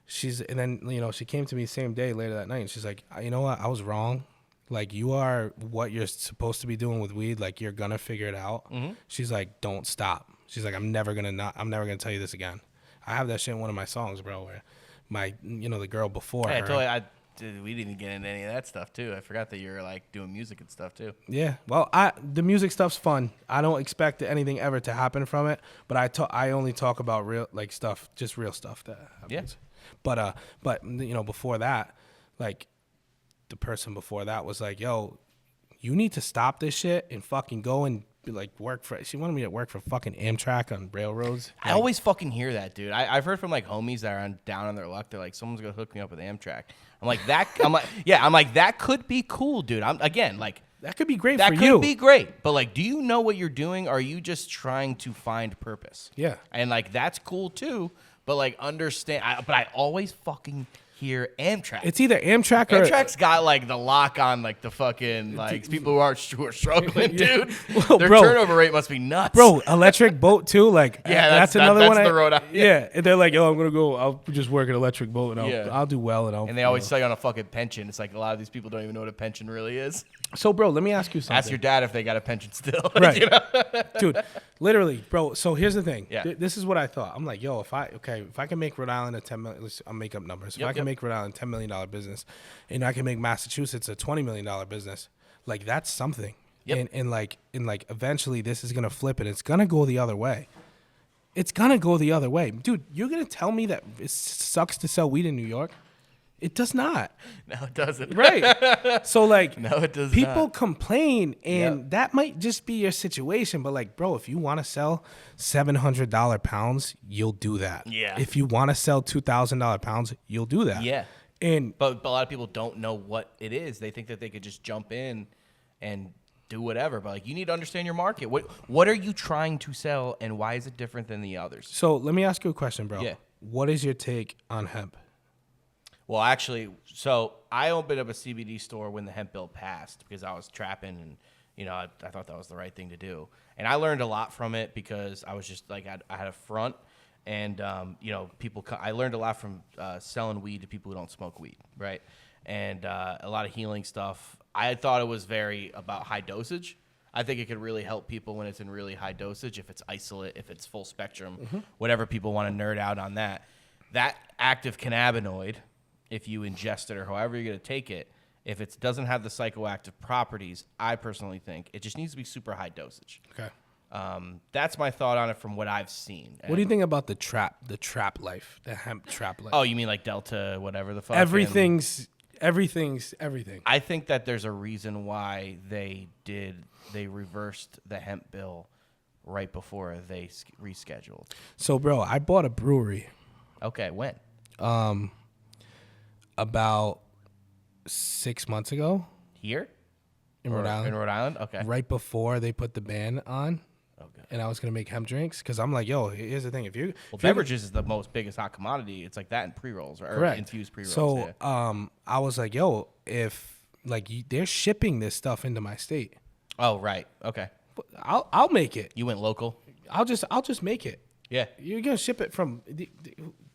then she came to me same day later that night, and she's like, you know what, I was wrong. Like, you are what you're supposed to be doing with weed. Like, you're gonna figure it out. Mm-hmm. She's like, don't stop. She's like, I'm never gonna tell you this again. I have that shit in one of my songs, bro, where the girl before her. We didn't get into any of that stuff too. I forgot that you're like doing music and stuff too. Yeah. Well, the music stuff's fun. I don't expect anything ever to happen from it, but I only talk about real, like, stuff, just real stuff that happens. Yeah. But before that, like, the person before that was like, yo, you need to stop this shit and fucking go and work for. She wanted me to work for fucking Amtrak on railroads. I always fucking hear that, dude. I've heard from like homies that are down on their luck. They're like, someone's gonna hook me up with Amtrak. I'm like, that could be cool, dude. That could be great for you. That could be great. But like, do you know what you're doing? Or are you just trying to find purpose? Yeah. And like, that's cool too. But like, understand. But I always fucking hear Amtrak. It's either Amtrak or Amtrak's got like the lock on like the fucking like people who are struggling, dude. Well, their turnover rate must be nuts, bro. Electric boat too, like that's another one. The road. Yeah, and they're like, yo, I'm gonna go. I'll just work an electric boat and I'll do well and they always sell you on a fucking pension. It's like a lot of these people don't even know what a pension really is. So, bro, let me ask you something. Ask your dad if they got a pension still, right? Dude, literally, bro. So here's the thing. Yeah. This is what I thought. I'm like, yo, if I can make Rhode Island a $10 million, I'll make up numbers. If I can make Rhode Island $10 million business, and I can make Massachusetts a $20 million business, like, that's something. Yep. And eventually this is gonna flip and it's gonna go the other way. It's gonna go the other way, dude. You're gonna tell me that it sucks to sell weed in New York? It does not. No, it doesn't. Right. So like, no, it does people not. complain, and that might just be your situation. But like, bro, if you want to sell $700 pounds, you'll do that. Yeah. If you want to sell $2,000 pounds, you'll do that. Yeah. But a lot of people don't know what it is. They think that they could just jump in and do whatever. But like, you need to understand your market. What are you trying to sell, and why is it different than the others? So let me ask you a question, bro. Yeah. What is your take on hemp? Well, actually, so I opened up a CBD store when the hemp bill passed because I was trapping, and I thought that was the right thing to do. And I learned a lot from it because I was just like I had a front, and I learned a lot from selling weed to people who don't smoke weed, right? And a lot of healing stuff. I thought it was very about high dosage. I think it could really help people when it's in really high dosage, if it's isolate, if it's full spectrum, whatever people want to nerd out on that. That active cannabinoid, if you ingest it or however you're going to take it, if it doesn't have the psychoactive properties, I personally think it just needs to be super high dosage. Okay. That's my thought on it from what I've seen. What do you think about the trap life, the hemp trap life? Oh, you mean like Delta, whatever the fuck? Everything's everything. I think that there's a reason why they reversed the hemp bill right before they rescheduled. So, bro, I bought a brewery. Okay, when? About 6 months ago. Here? In Rhode Island. In Rhode Island? Okay. Right before they put the ban on. Okay. And I was going to make hemp drinks because I'm like, yo, here's the thing. Beverages is the biggest hot commodity. It's like that in pre-rolls or infused pre-rolls. So I was like, yo, if like they're shipping this stuff into my state. Oh, right. Okay. I'll make it. You went local? I'll just make it. Yeah. You're going to ship it from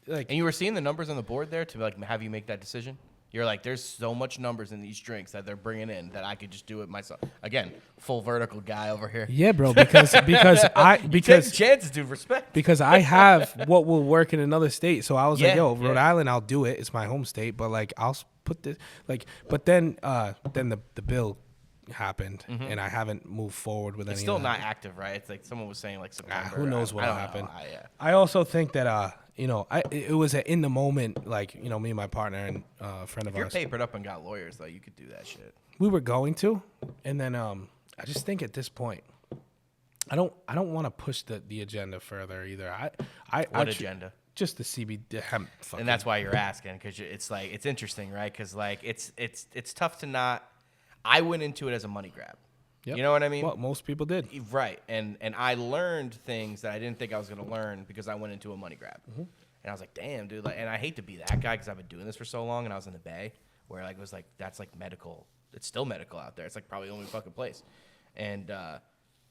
and you were seeing the numbers on the board there to like have you make that decision? You're like, there's so much numbers in these drinks that they're bringing in that I could just do it myself. Again, full vertical guy over here. Yeah, bro, because chances, dude, respect. Because I have what will work in another state. So I was like, yo, Rhode Island, I'll do it. It's my home state, but like I'll put this but then the bill happened and I haven't moved forward with it's any still of that. not active, right? It's like someone was saying like September. Who knows what'll happen. Yeah. I also think that it was in the moment, like, me and my partner and a friend of If you're ours. papered up and got lawyers, though, you could do that shit. We were going to, and then I just think at this point, I don't want to push the agenda further either. What agenda? Just the CBD hemp. And that's why you're asking, because it's like it's interesting, right? Because like it's tough to not. I went into it as a money grab. Yep. You know what I mean? Well, most people did. Right. And I learned things that I didn't think I was going to learn because I went into a money grab. And I was like, damn, dude. Like, and I hate to be that guy because I've been doing this for so long. And I was in the Bay where like it was like, that's like medical. It's still medical out there. It's like probably the only fucking place. And I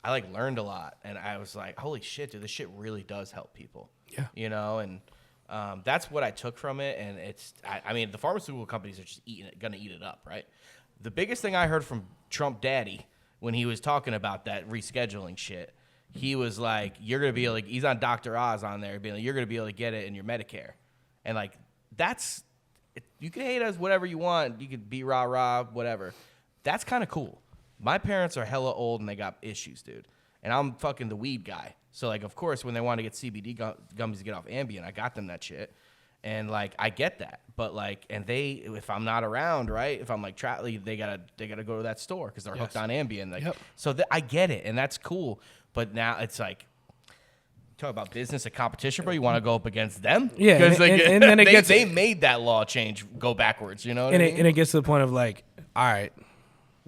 like learned a lot. And I was like, holy shit, dude, this shit really does help people. Yeah. And that's what I took from it. And I mean, the pharmaceutical companies are just going to eat it up, right? The biggest thing I heard from Trump Daddy when he was talking about that rescheduling shit, he was like, you're going to be able to, he's on Dr. Oz on there, being like, you're going to be able to get it in your Medicare. And like, you can hate us whatever you want. You could be rah-rah, whatever. That's kind of cool. My parents are hella old and they got issues, dude. And I'm fucking the weed guy. So like, of course, when they want to get CBD gummies to get off Ambien, I got them that shit. And like, I get that, but like, and if I'm not around, right? If I'm like they gotta go to that store because they're hooked on Ambien. Like, so I get it, and that's cool. But now it's like, talk about business and competition, bro. You want to go up against them? Yeah, because and then they made that law change go backwards. You know what I mean? And it gets to the point of like, all right,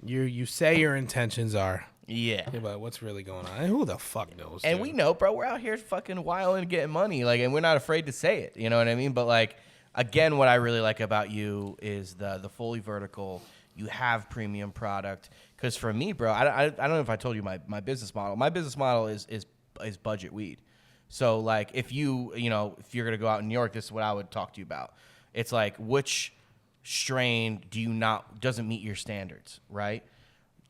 you say your intentions are. Yeah, but what's really going on? And who the fuck knows? And dude? we know, bro. We're out here fucking wilding and getting money, like, and we're not afraid to say it. You know what I mean? But like, again, what I really like about you is the fully vertical. You have premium product. Because for me, bro, I don't know if I told you my business model. My business model is budget weed. So like, if you're gonna go out in New York, this is what I would talk to you about. It's like, which strain doesn't meet your standards, right?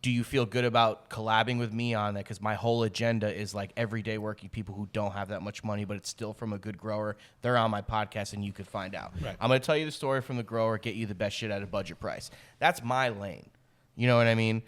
Do you feel good about collabing with me on that? Because my whole agenda is like everyday working people who don't have that much money, but it's still from a good grower. They're on my podcast and you could find out. Right. I'm going to tell you the story from the grower, get you the best shit at a budget price. That's my lane. You know what I mean?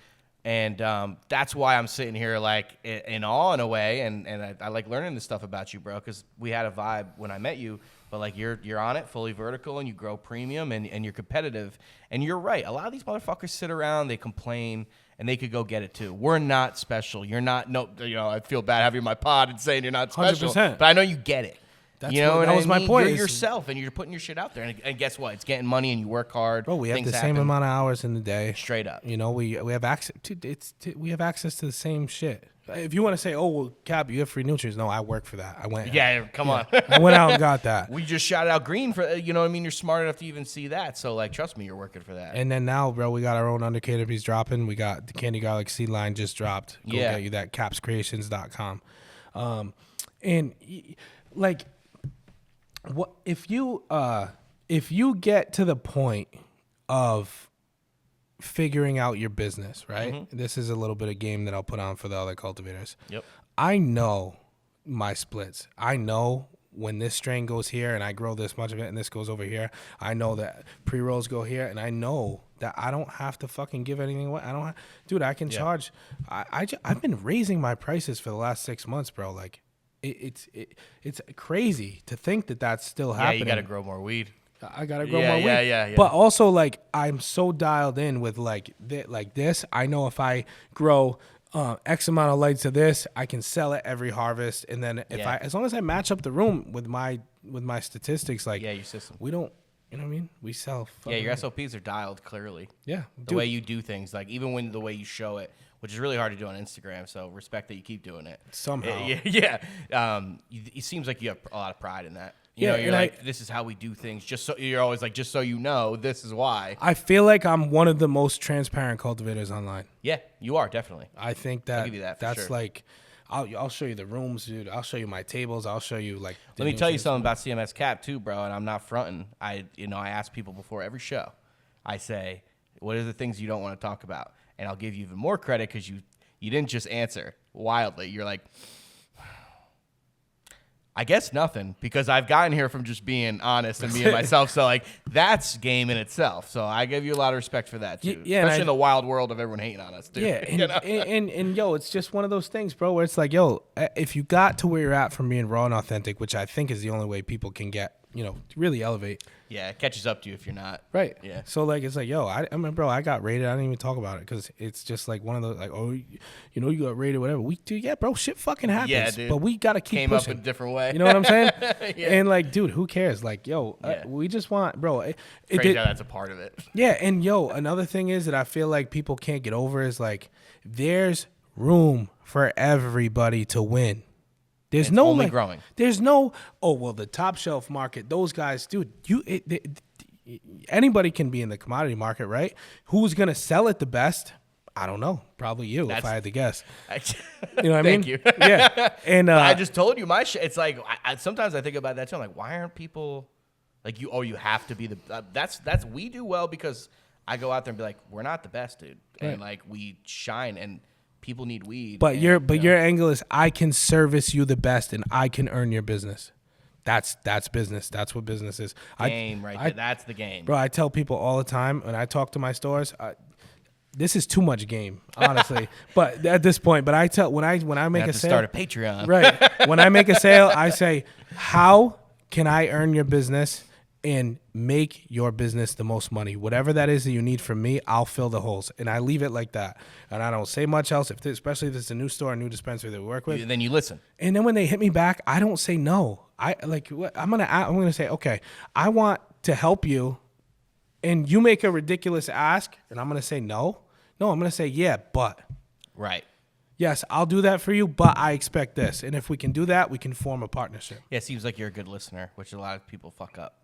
And that's why I'm sitting here like in awe in a way, and I like learning this stuff about you, bro, because we had a vibe when I met you. But like you're on it, fully vertical, and you grow premium, and you're competitive. And you're right. A lot of these motherfuckers sit around, they complain, and they could go get it too. We're not special. You're not. No, I feel bad having my pod and saying you're not special. 100%. But I know you get it. That was my point. You're yourself, and you're putting your shit out there. And guess what? It's getting money, and you work hard. Bro, we have the happen. same amount of hours in the day. Straight up. We have access to we have access to the same shit. If you want to say, oh well, Cap, you have free nutrients. No, I work for that. I went. Yeah, come on. I went out and got that. We just shouted out green for You're smart enough to even see that. So like, trust me, you're working for that. And then now, bro, we got our own under cannabis dropping. We got the Candy Garlic Seed line just dropped. Go get you that. Capscreations.com. And like. What if you get to the point of figuring out your business, right? Mm-hmm. This is a little bit of game that I'll put on for the other cultivators. Yep. I know my splits. I know when this strain goes here and I grow this much of it and this goes over here. I know that pre-rolls go here, and I know that I don't have to fucking give anything away. I can charge. I've been raising my prices for the last 6 months, bro. Like. It's crazy to think that that's still happening. Yeah, you got to grow more weed. I got to grow more weed. Yeah. But also, like, I'm so dialed in with like this. I know if I grow X amount of lights of this, I can sell it every harvest. And then as long as I match up the room with my statistics, like your system, we don't. You know what I mean? We sell. Your SOPs are dialed clearly. Yeah, the way you do things, like even when the way you show it, which is really hard to do on Instagram. So respect that you keep doing it somehow. It seems like you have a lot of pride in that. You're like, this is how we do things. Just so you're always like, just so you know, this is why. I feel like I'm one of the most transparent cultivators online. Yeah, you are definitely. I think that I'll give you that. That's sure. Like. I'll show you the rooms, dude. I'll show you my tables. I'll show you like. Let me tell you something about CMS Cap too, bro. And I'm not fronting. I ask people before every show. I say, what are the things you don't want to talk about? And I'll give you even more credit because you didn't just answer wildly. You're like, I guess nothing, because I've gotten here from just being honest and being myself. So like that's game in itself. So I give you a lot of respect for that too. Yeah, especially in the wild world of everyone hating on us, dude. Yeah, and yo, it's just one of those things, bro, where it's like, yo, if you got to where you're at from being raw and authentic, which I think is the only way people can get, really elevate. Yeah, it catches up to you if you're not. Right. Yeah. So like, it's like, yo, I mean, bro, I got rated. I didn't even talk about it because it's just like one of those, like, oh, you got rated, whatever. We do, yeah, bro, shit fucking happens. Yeah, dude. But we gotta keep Came pushing. up a different way. You know what I'm saying? Yeah. And like, dude, who cares? Like, yo, we just want, bro. Crazy how that's a part of it. Yeah, and yo, another thing is that I feel like people can't get over is like, there's room for everybody to win. There's no only growing. There's no the top shelf market. Those guys, dude. Anybody can be in the commodity market, right? Who's gonna sell it the best? I don't know. Probably you, if I had to guess. You know what I mean? Thank you. Yeah. And I just told you my shit. It's like sometimes I think about that too. I'm like, why aren't people like you? Oh, you have to be the. That's we do well because I go out there and be like, we're not the best, dude, and like we shine and. People need weed. But your angle is I can service you the best and I can earn your business. That's business. That's what business is. Game there. That's the game. Bro, I tell people all the time when I talk to my stores, this is too much game, honestly. But at this point, but I tell when I make a sale, start a Patreon. Right. When I make a sale, I say, how can I earn your business and make your business the most money? Whatever that is that you need from me, I'll fill the holes. And I leave it like that. And I don't say much else, especially if it's a new store, a new dispensary that we work with. Then you listen. And then when they hit me back, I don't say no. I'm gonna say, okay, I want to help you, and you make a ridiculous ask, and I'm gonna say no. No, I'm gonna say yeah, but. Right. Yes, I'll do that for you, but I expect this. And if we can do that, we can form a partnership. Yeah, it seems like you're a good listener, which a lot of people fuck up.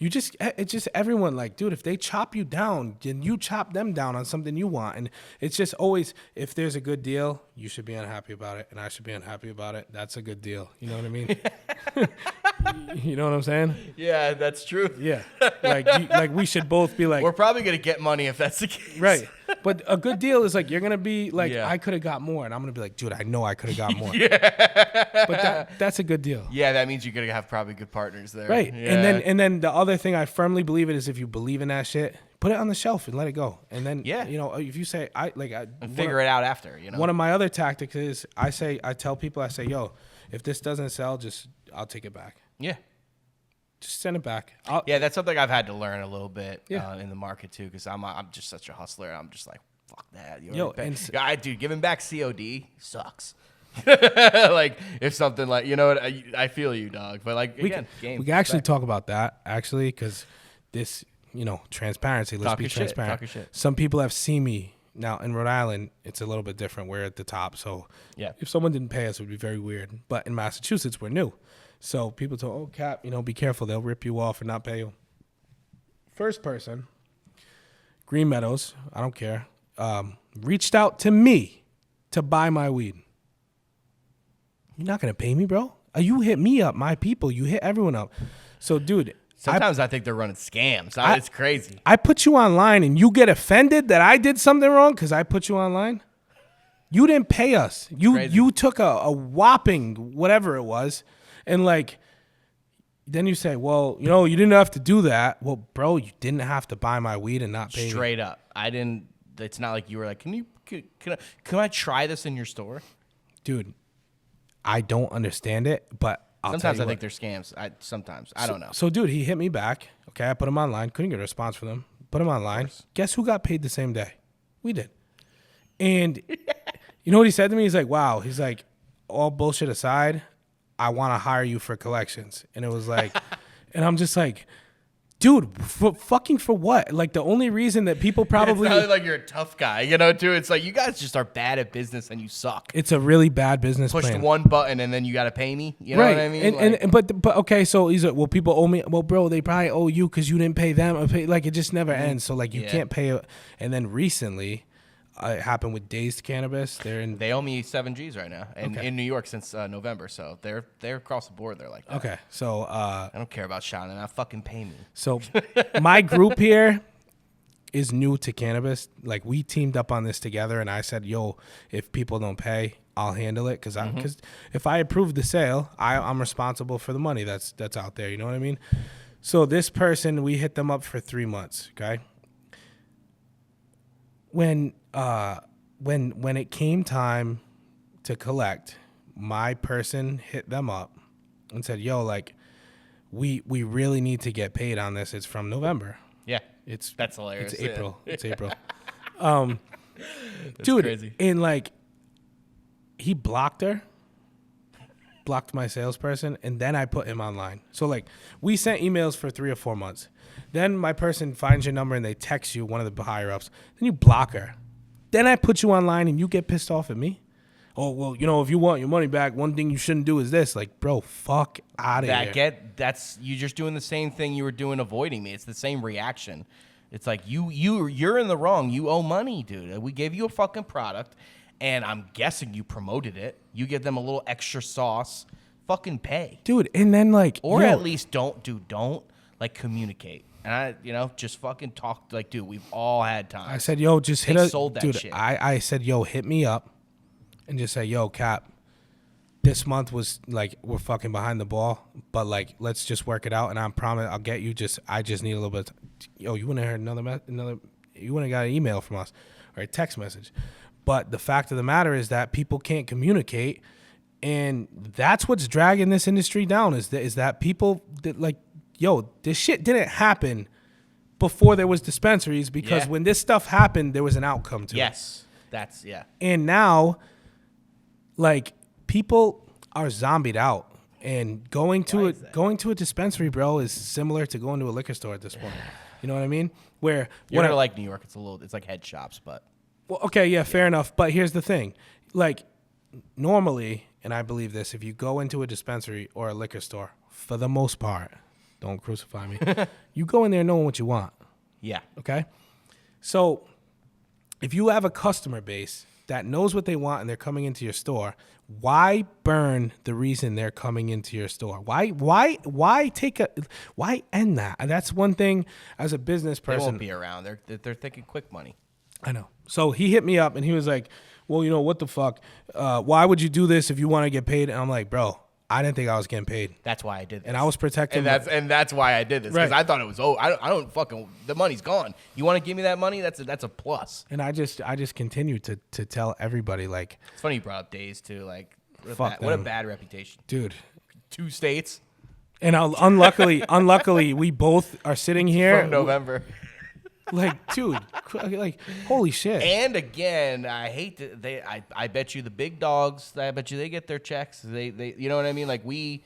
It's just everyone like, dude, if they chop you down, then you chop them down on something you want. And it's just always, if there's a good deal, you should be unhappy about it. And I should be unhappy about it. That's a good deal. You know what I mean? You know what I'm saying? Yeah, that's true. Yeah. Like we should both be like, we're probably going to get money if that's the case. Right. But a good deal is like, you're going to be like, I could have got more. And I'm going to be like, dude, I know I could have got more. Yeah. But that's a good deal. Yeah, that means you're going to have probably good partners there. Right. Yeah. And then the other thing I firmly believe in is if you believe in that shit, put it on the shelf and let it go. And then, Yeah. you know, if you say, And figure it out after, you know? One of my other tactics is I tell people, I say, yo, if this doesn't sell, I'll take it back. Yeah. Just send it back. Yeah, that's something I've had to learn a little bit Yeah. in the market too, because I'm just such a hustler. I'm just like, fuck that. Dude, giving back COD sucks. Like if something like, you know what, I feel you, dog. But like, we again, can actually talk about that actually, because this, you know, transparency. Let's be transparent. Talk your shit. Some people have seen me. Now in Rhode Island, it's a little bit different. We're at the top, so yeah. If someone didn't pay us, it would be very weird. But in Massachusetts, we're new. So people told, oh, Cap, you know, be careful. They'll rip you off and not pay you. First person, Green Meadows, I don't care, reached out to me to buy my weed. You're not going to pay me, bro? You hit me up, my people. You hit everyone up. So, dude. Sometimes I think they're running scams. It's crazy. I put you online and you get offended that I did something wrong because I put you online? You didn't pay us. You took a whopping whatever it was. And like, then you say, well, you know, you didn't have to do that. Well, bro, you didn't have to buy my weed and not pay me. Straight up. I didn't. It's not like you were like, can I try this in your store? Dude, I don't understand it, but sometimes I think they're scams. I don't know. So, dude, he hit me back. Okay, I put him online. Couldn't get a response from them. Put him online. Guess who got paid the same day? We did. And you know what he said to me? He's like, wow. He's like, all bullshit aside, I want to hire you for collections. And it was like, and I'm just like, dude, for what? Like the only reason that people probably it's not like you're a tough guy, you know, too. It's like you guys just are bad at business and you suck. It's a really bad business Pushed plan. one button and then you got to pay me. You know right. what I mean? And but okay, so he's like, well, people owe me. Well, bro, they probably owe you because you didn't pay them. Like it just never ends. So like you can't pay it. And then recently, it happened with Days Cannabis. They owe me 7 G's right now, and in New York since November. So they're across the board. They're like that. Okay, so I don't care about shouting. I fucking pay me. So my group here is new to cannabis. Like we teamed up on this together, and I said, "Yo, if people don't pay, I'll handle it." Because if I approve the sale, I'm responsible for the money that's out there. You know what I mean? So this person, we hit them up for 3 months. Okay. When it came time to collect, my person hit them up and said, "Yo, like, we really need to get paid on this. It's from November." Yeah, that's hilarious. It's April. Yeah. It's April. That's dude, crazy. and like, he blocked my salesperson, and then I put him online. So like, we sent emails for 3 or 4 months. Then my person finds your number and they text you, one of the higher ups. Then you block her. Then I put you online and you get pissed off at me. Oh, well, you know, if you want your money back, one thing you shouldn't do is this. Like, bro, fuck out of here. That's you just doing the same thing you were doing avoiding me. It's the same reaction. It's like you're in the wrong. You owe money, dude. We gave you a fucking product, and I'm guessing you promoted it. You give them a little extra sauce. Fucking pay. Dude, and then like, or at least don't like communicate. And I, you know, just fucking talk. Like, dude, we've all had time. I said, yo, just hit us. Sold that dude, shit. I said, yo, hit me up and just say, yo, Cap, this month was like, we're fucking behind the ball, but like, let's just work it out. And I promise I'll get you I just need a little bit. Yo, you wouldn't have heard you wouldn't have got an email from us or a text message. But the fact of the matter is that people can't communicate. And that's what's dragging this industry down is that people that like, yo, this shit didn't happen before there was dispensaries because when this stuff happened, there was an outcome to it. Yes, that's And now, like, people are zombied out, and going to a dispensary, bro, is similar to going to a liquor store at this point. You know what I mean? Where you're gonna like New York, it's like head shops, but well, okay, yeah, fair enough. But here's the thing, like, normally, and I believe this, if you go into a dispensary or a liquor store, for the most part. Don't crucify me. You go in there knowing what you want. Yeah. Okay? So if you have a customer base that knows what they want and they're coming into your store, why burn the reason they're coming into your store? Why end that? And that's one thing as a business person. They won't be around. They're thinking quick money. I know. So he hit me up and he was like, well, you know, what the fuck? Why would you do this if you want to get paid? And I'm like, bro, I didn't think I was getting paid. That's why I did this. And I was protecting. And that's why I did this. Because Right. I thought it was, I don't fucking, the money's gone. You want to give me that money? That's a plus. And I just continued to tell everybody, like, It's funny you brought up Days, too. Like, Fuck what a them. bad reputation. dude. 2 states And unluckily, we both are sitting here. from November. Like, dude, like, holy shit. And again, I hate to, I bet you the big dogs, I bet you they get their checks. They you know what I mean? Like we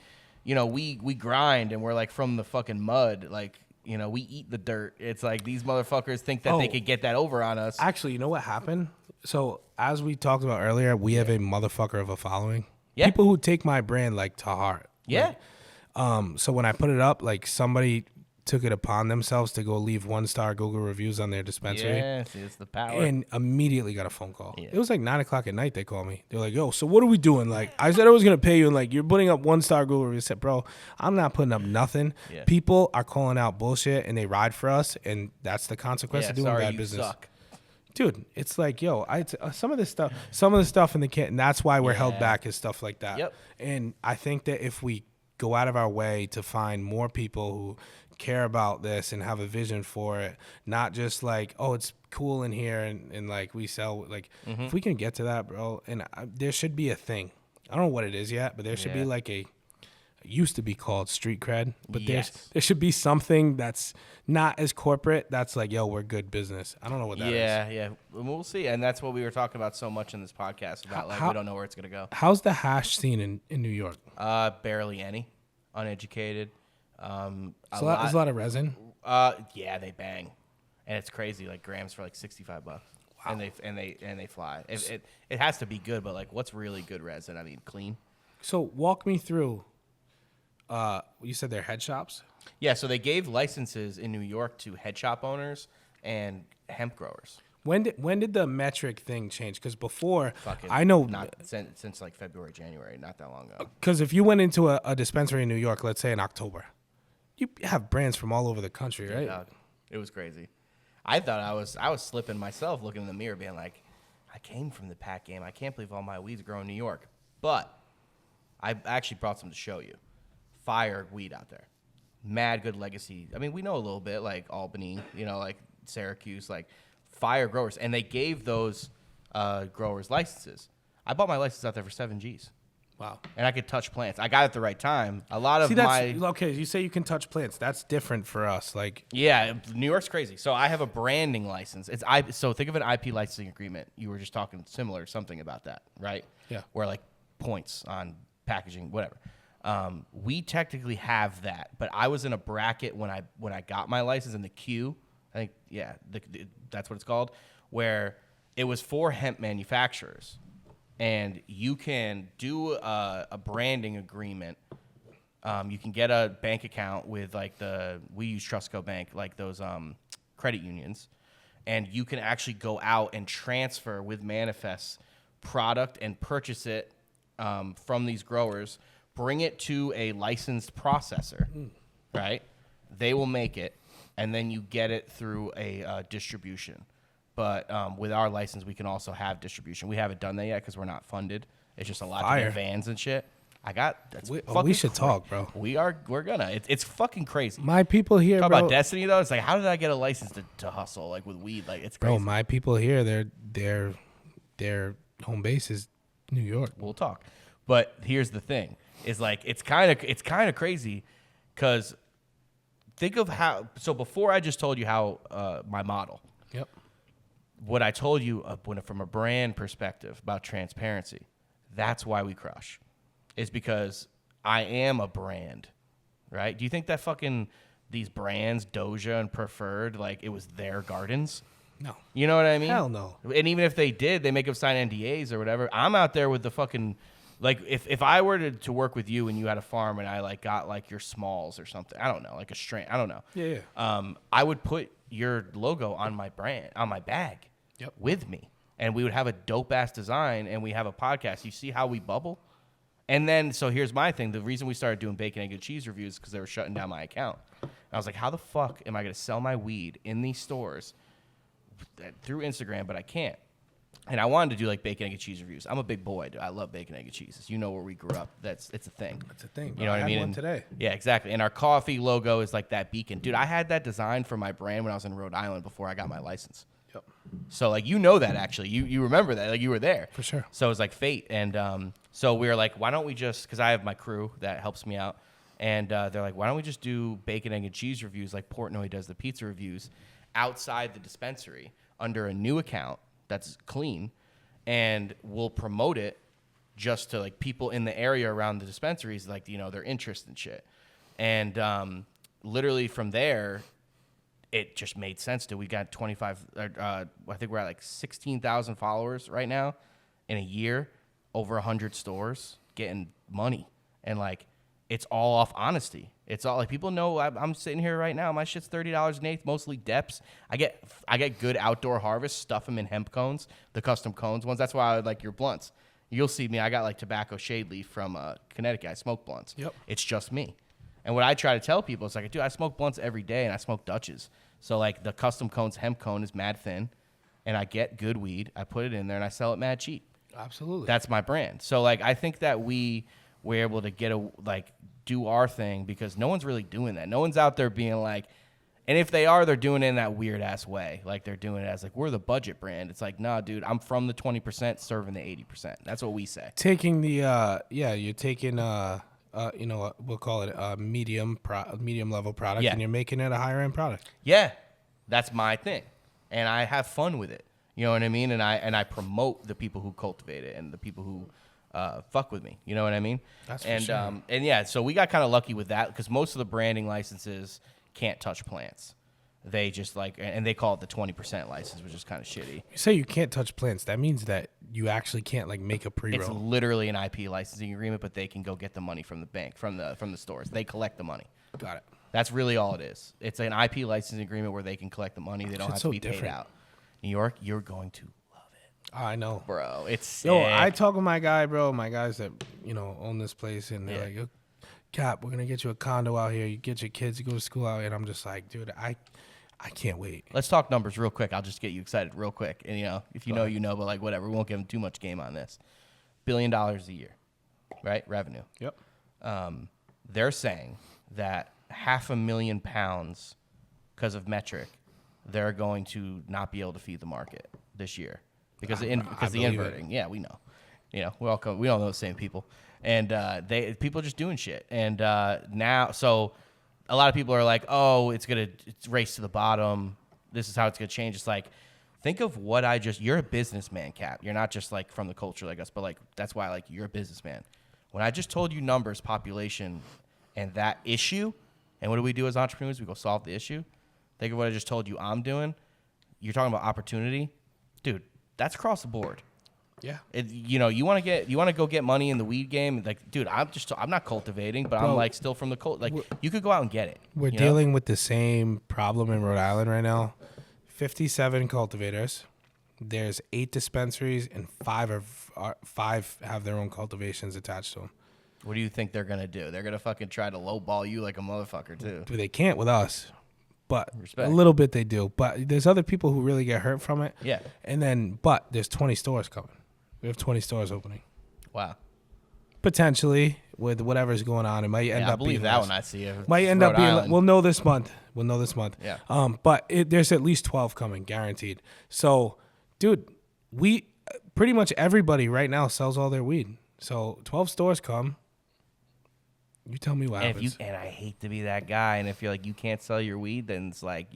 grind and we're like from the fucking mud. Like, you know, we eat the dirt. It's like these motherfuckers think that they could get that over on us. Actually, you know what happened? So as we talked about earlier, we have a motherfucker of a following. Yeah. People who take my brand like to heart. Yeah. So when I put it up, like somebody took it upon themselves to go leave 1-star Google reviews on their dispensary. Yeah, see, it's the power. And immediately got a phone call. Yeah. It was like 9:00 at night. They called me. They're like, "Yo, so what are we doing?" Like, I said I was gonna pay you, and like you're putting up 1-star Google reviews. I said, "Bro, I'm not putting up nothing." Yeah. People are calling out bullshit, and they ride for us, and that's the consequence of doing sorry, bad you business. suck. Dude, it's like, yo, some of the stuff in the kit, and that's why we're held Yeah. back is stuff like that. Yep. And I think that if we go out of our way to find more people who care about this and have a vision for it, not just like, oh, it's cool in here and like we sell, like if we can get to that, bro, and there should be a thing. I don't know what it is yet, but there should be like it used to be called street cred, but Yes. there should be something that's not as corporate. That's like, yo, we're good business. I don't know what that is. Yeah. We'll see. And that's what we were talking about so much in this podcast about, like, we don't know where it's going to go. How's the hash scene in New York? Barely any. Uneducated. There's a lot of resin. Yeah, they bang. And it's crazy, like grams for like $65. Wow. And they fly. It has to be good, but like what's really good resin? I mean, clean. So walk me through. You said they're head shops. Yeah, so they gave licenses in New York to head shop owners and hemp growers. When did the metric thing change? Because before, Fucking I know, not since like February, January, not that long ago. because if you went into a dispensary in New York, let's say in October, you have brands from all over the country, right? Dog, it was crazy. I thought I was slipping myself, looking in the mirror, being like, I came from the pack game. I can't believe all my weeds grow in New York. But I actually brought some to show you. Fire weed out there. Mad good legacy. I mean, we know a little bit, like Albany, like Syracuse, like fire growers. And they gave those growers licenses. I bought my license out there for 7 Gs. Wow. And I could touch plants. I got it at the right time. A lot of okay. You say you can touch plants. That's different for us. Like, Yeah, New York's crazy. So I have a branding license. So think of an IP licensing agreement. You were just talking something about that, right? Yeah. Where like points on packaging, whatever. We technically have that, but I was in a bracket when I got my license in the queue. I think that's what it's called, where it was for hemp manufacturers, and you can do a branding agreement. You can get a bank account with like we use Trustco Bank, like those credit unions, and you can actually go out and transfer with manifest product and purchase it from these growers, bring it to a licensed processor, right? They will make it, and then you get it through a distribution. But with our license, we can also have distribution. We haven't done that yet because we're not funded. It's just a lot of vans and shit. we should talk, bro. We're gonna. It's fucking crazy. My people here, Talk bro. about destiny though. It's like, how did I get a license to hustle like with weed? Like it's crazy. Bro, my people here, their home base is New York. We'll talk. But here's the thing: is like it's kind of crazy, because think of how. So before I just told you how my model. Yep. What I told you from a brand perspective about transparency, that's why we crush, is because I am a brand, right? Do you think that fucking these brands, Doja and Preferred, like it was their gardens? No. You know what I mean? Hell no. And even if they did, they make them sign NDAs or whatever. I'm out there with the fucking, like if I were to work with you and you had a farm and I like got like your smalls or something, I don't know, like a strain, I don't know. Yeah. I would put your logo on my brand, on my bag, with me, and we would have a dope ass design, and we have a podcast. You see how we bubble? And then, so here's my thing. The reason we started doing bacon, egg, and cheese reviews is because they were shutting down my account. And I was like, how the fuck am I going to sell my weed in these stores through Instagram, but I can't? And I wanted to do like bacon, egg, and cheese reviews. I'm a big boy, dude. I love bacon, egg, and cheeses. You know where we grew up. It's a thing. It's a thing. You know what I mean? One today. Yeah, exactly. And our coffee logo is like that beacon. Dude, I had that design for my brand when I was in Rhode Island before I got my license. Yep. So like you know that actually. You remember that. Like you were there. For sure. So it was like fate. And so we were like, why don't we just, because I have my crew that helps me out. And they're like, why don't we just do bacon, egg, and cheese reviews like Portnoy does the pizza reviews outside the dispensary under a new account that's clean. And we'll promote it just to like people in the area around the dispensaries, like, you know, their interest and shit. And literally from there, it just made sense to, we got 25, I think we're at like 16,000 followers right now in a year, over 100 stores getting money. And like, it's all off honesty. It's all like, people know I'm sitting here right now. My shit's $30 an eighth, mostly Deps. I get good outdoor harvest, stuff them in hemp cones, the custom cones ones. That's why I like your blunts. You'll see me. I got like tobacco shade leaf from Connecticut. I smoke blunts. Yep. It's just me. And what I try to tell people is like, dude, I smoke blunts every day and I smoke Dutches. So like the custom cones hemp cone is mad thin, and I get good weed. I put it in there and I sell it mad cheap. Absolutely. That's my brand. So like, I think that we're able to get do our thing because no one's really doing that. No one's out there being like, and if they are, they're doing it in that weird ass way. Like they're doing it as like, we're the budget brand. It's like, nah, dude, I'm from the 20% serving the 80%. That's what we say. Taking the, you're taking, you know, we'll call it a medium level product, Yeah. and you're making it a higher end product. Yeah, that's my thing. And I have fun with it. You know what I mean? And I promote the people who cultivate it and the people who fuck with me. You know what I mean? That's for sure. And yeah, so we got kind of lucky with that because most of the branding licenses can't touch plants. They just like, and they call it the 20% license, which is kind of shitty. You say you can't touch plants. That means that you actually can't like make a It's pre-roll. literally an IP licensing agreement, but they can go get the money from the bank, from the stores. They collect the money. Got it. That's really all it is. It's an IP licensing agreement where they can collect the money. They don't have to be paid out. New York, you're going to love it. I know, bro. It's sick. Yo, I talk with my guy, bro. My guys that, you know, own this place, and they're like, "Yo, Cap, we're gonna get you a condo out here. You get your kids to go to school out here." And I'm just like, dude, I can't wait. Let's talk numbers real quick. I'll just get you excited real quick. And, you know, if you know, you know, but like whatever. We won't give them too much game on this. $1 billion a year, right? Revenue. Yep. They're saying that 500,000 pounds, because of metric, they're going to not be able to feed the market this year because the inverting. Yeah, we know. You know, we all know the same people, and people are just doing shit. And now, so a lot of people are like, "Oh, it's race to the bottom. This is how it's gonna change." It's like, think of what you're a businessman, Cap. You're not just like from the culture like us, but like that's why like you're a businessman. When I just told you numbers, population, and that issue, and what do we do as entrepreneurs? We go solve the issue. Think of what I just told you I'm doing. You're talking about opportunity. Dude, that's across the board. Yeah. You know, you want to go get money in the weed game. Like, dude, I'm not cultivating, but I'm like still from the cult. Like, you could go out and get it. We're dealing with the same problem in Rhode Island right now. 57 cultivators. There's 8 dispensaries, and 5 have their own cultivations attached to them. What do you think they're gonna do? They're gonna fucking try to lowball you like a motherfucker too. Dude, they can't with us. But Respect. a little bit they do. But there's other people who really get hurt from it. Yeah. But there's 20 stores coming. We have 20 stores opening. Wow. Potentially, with whatever's going on, it might end up being I believe that less. when I see it. Might end up being. We'll know this month. Yeah. But there's at least 12 coming, guaranteed. So, dude, we pretty much everybody right now sells all their weed. So 12 stores come. You tell me what happens. And I hate to be that guy. And if you're like you can't sell your weed, then it's like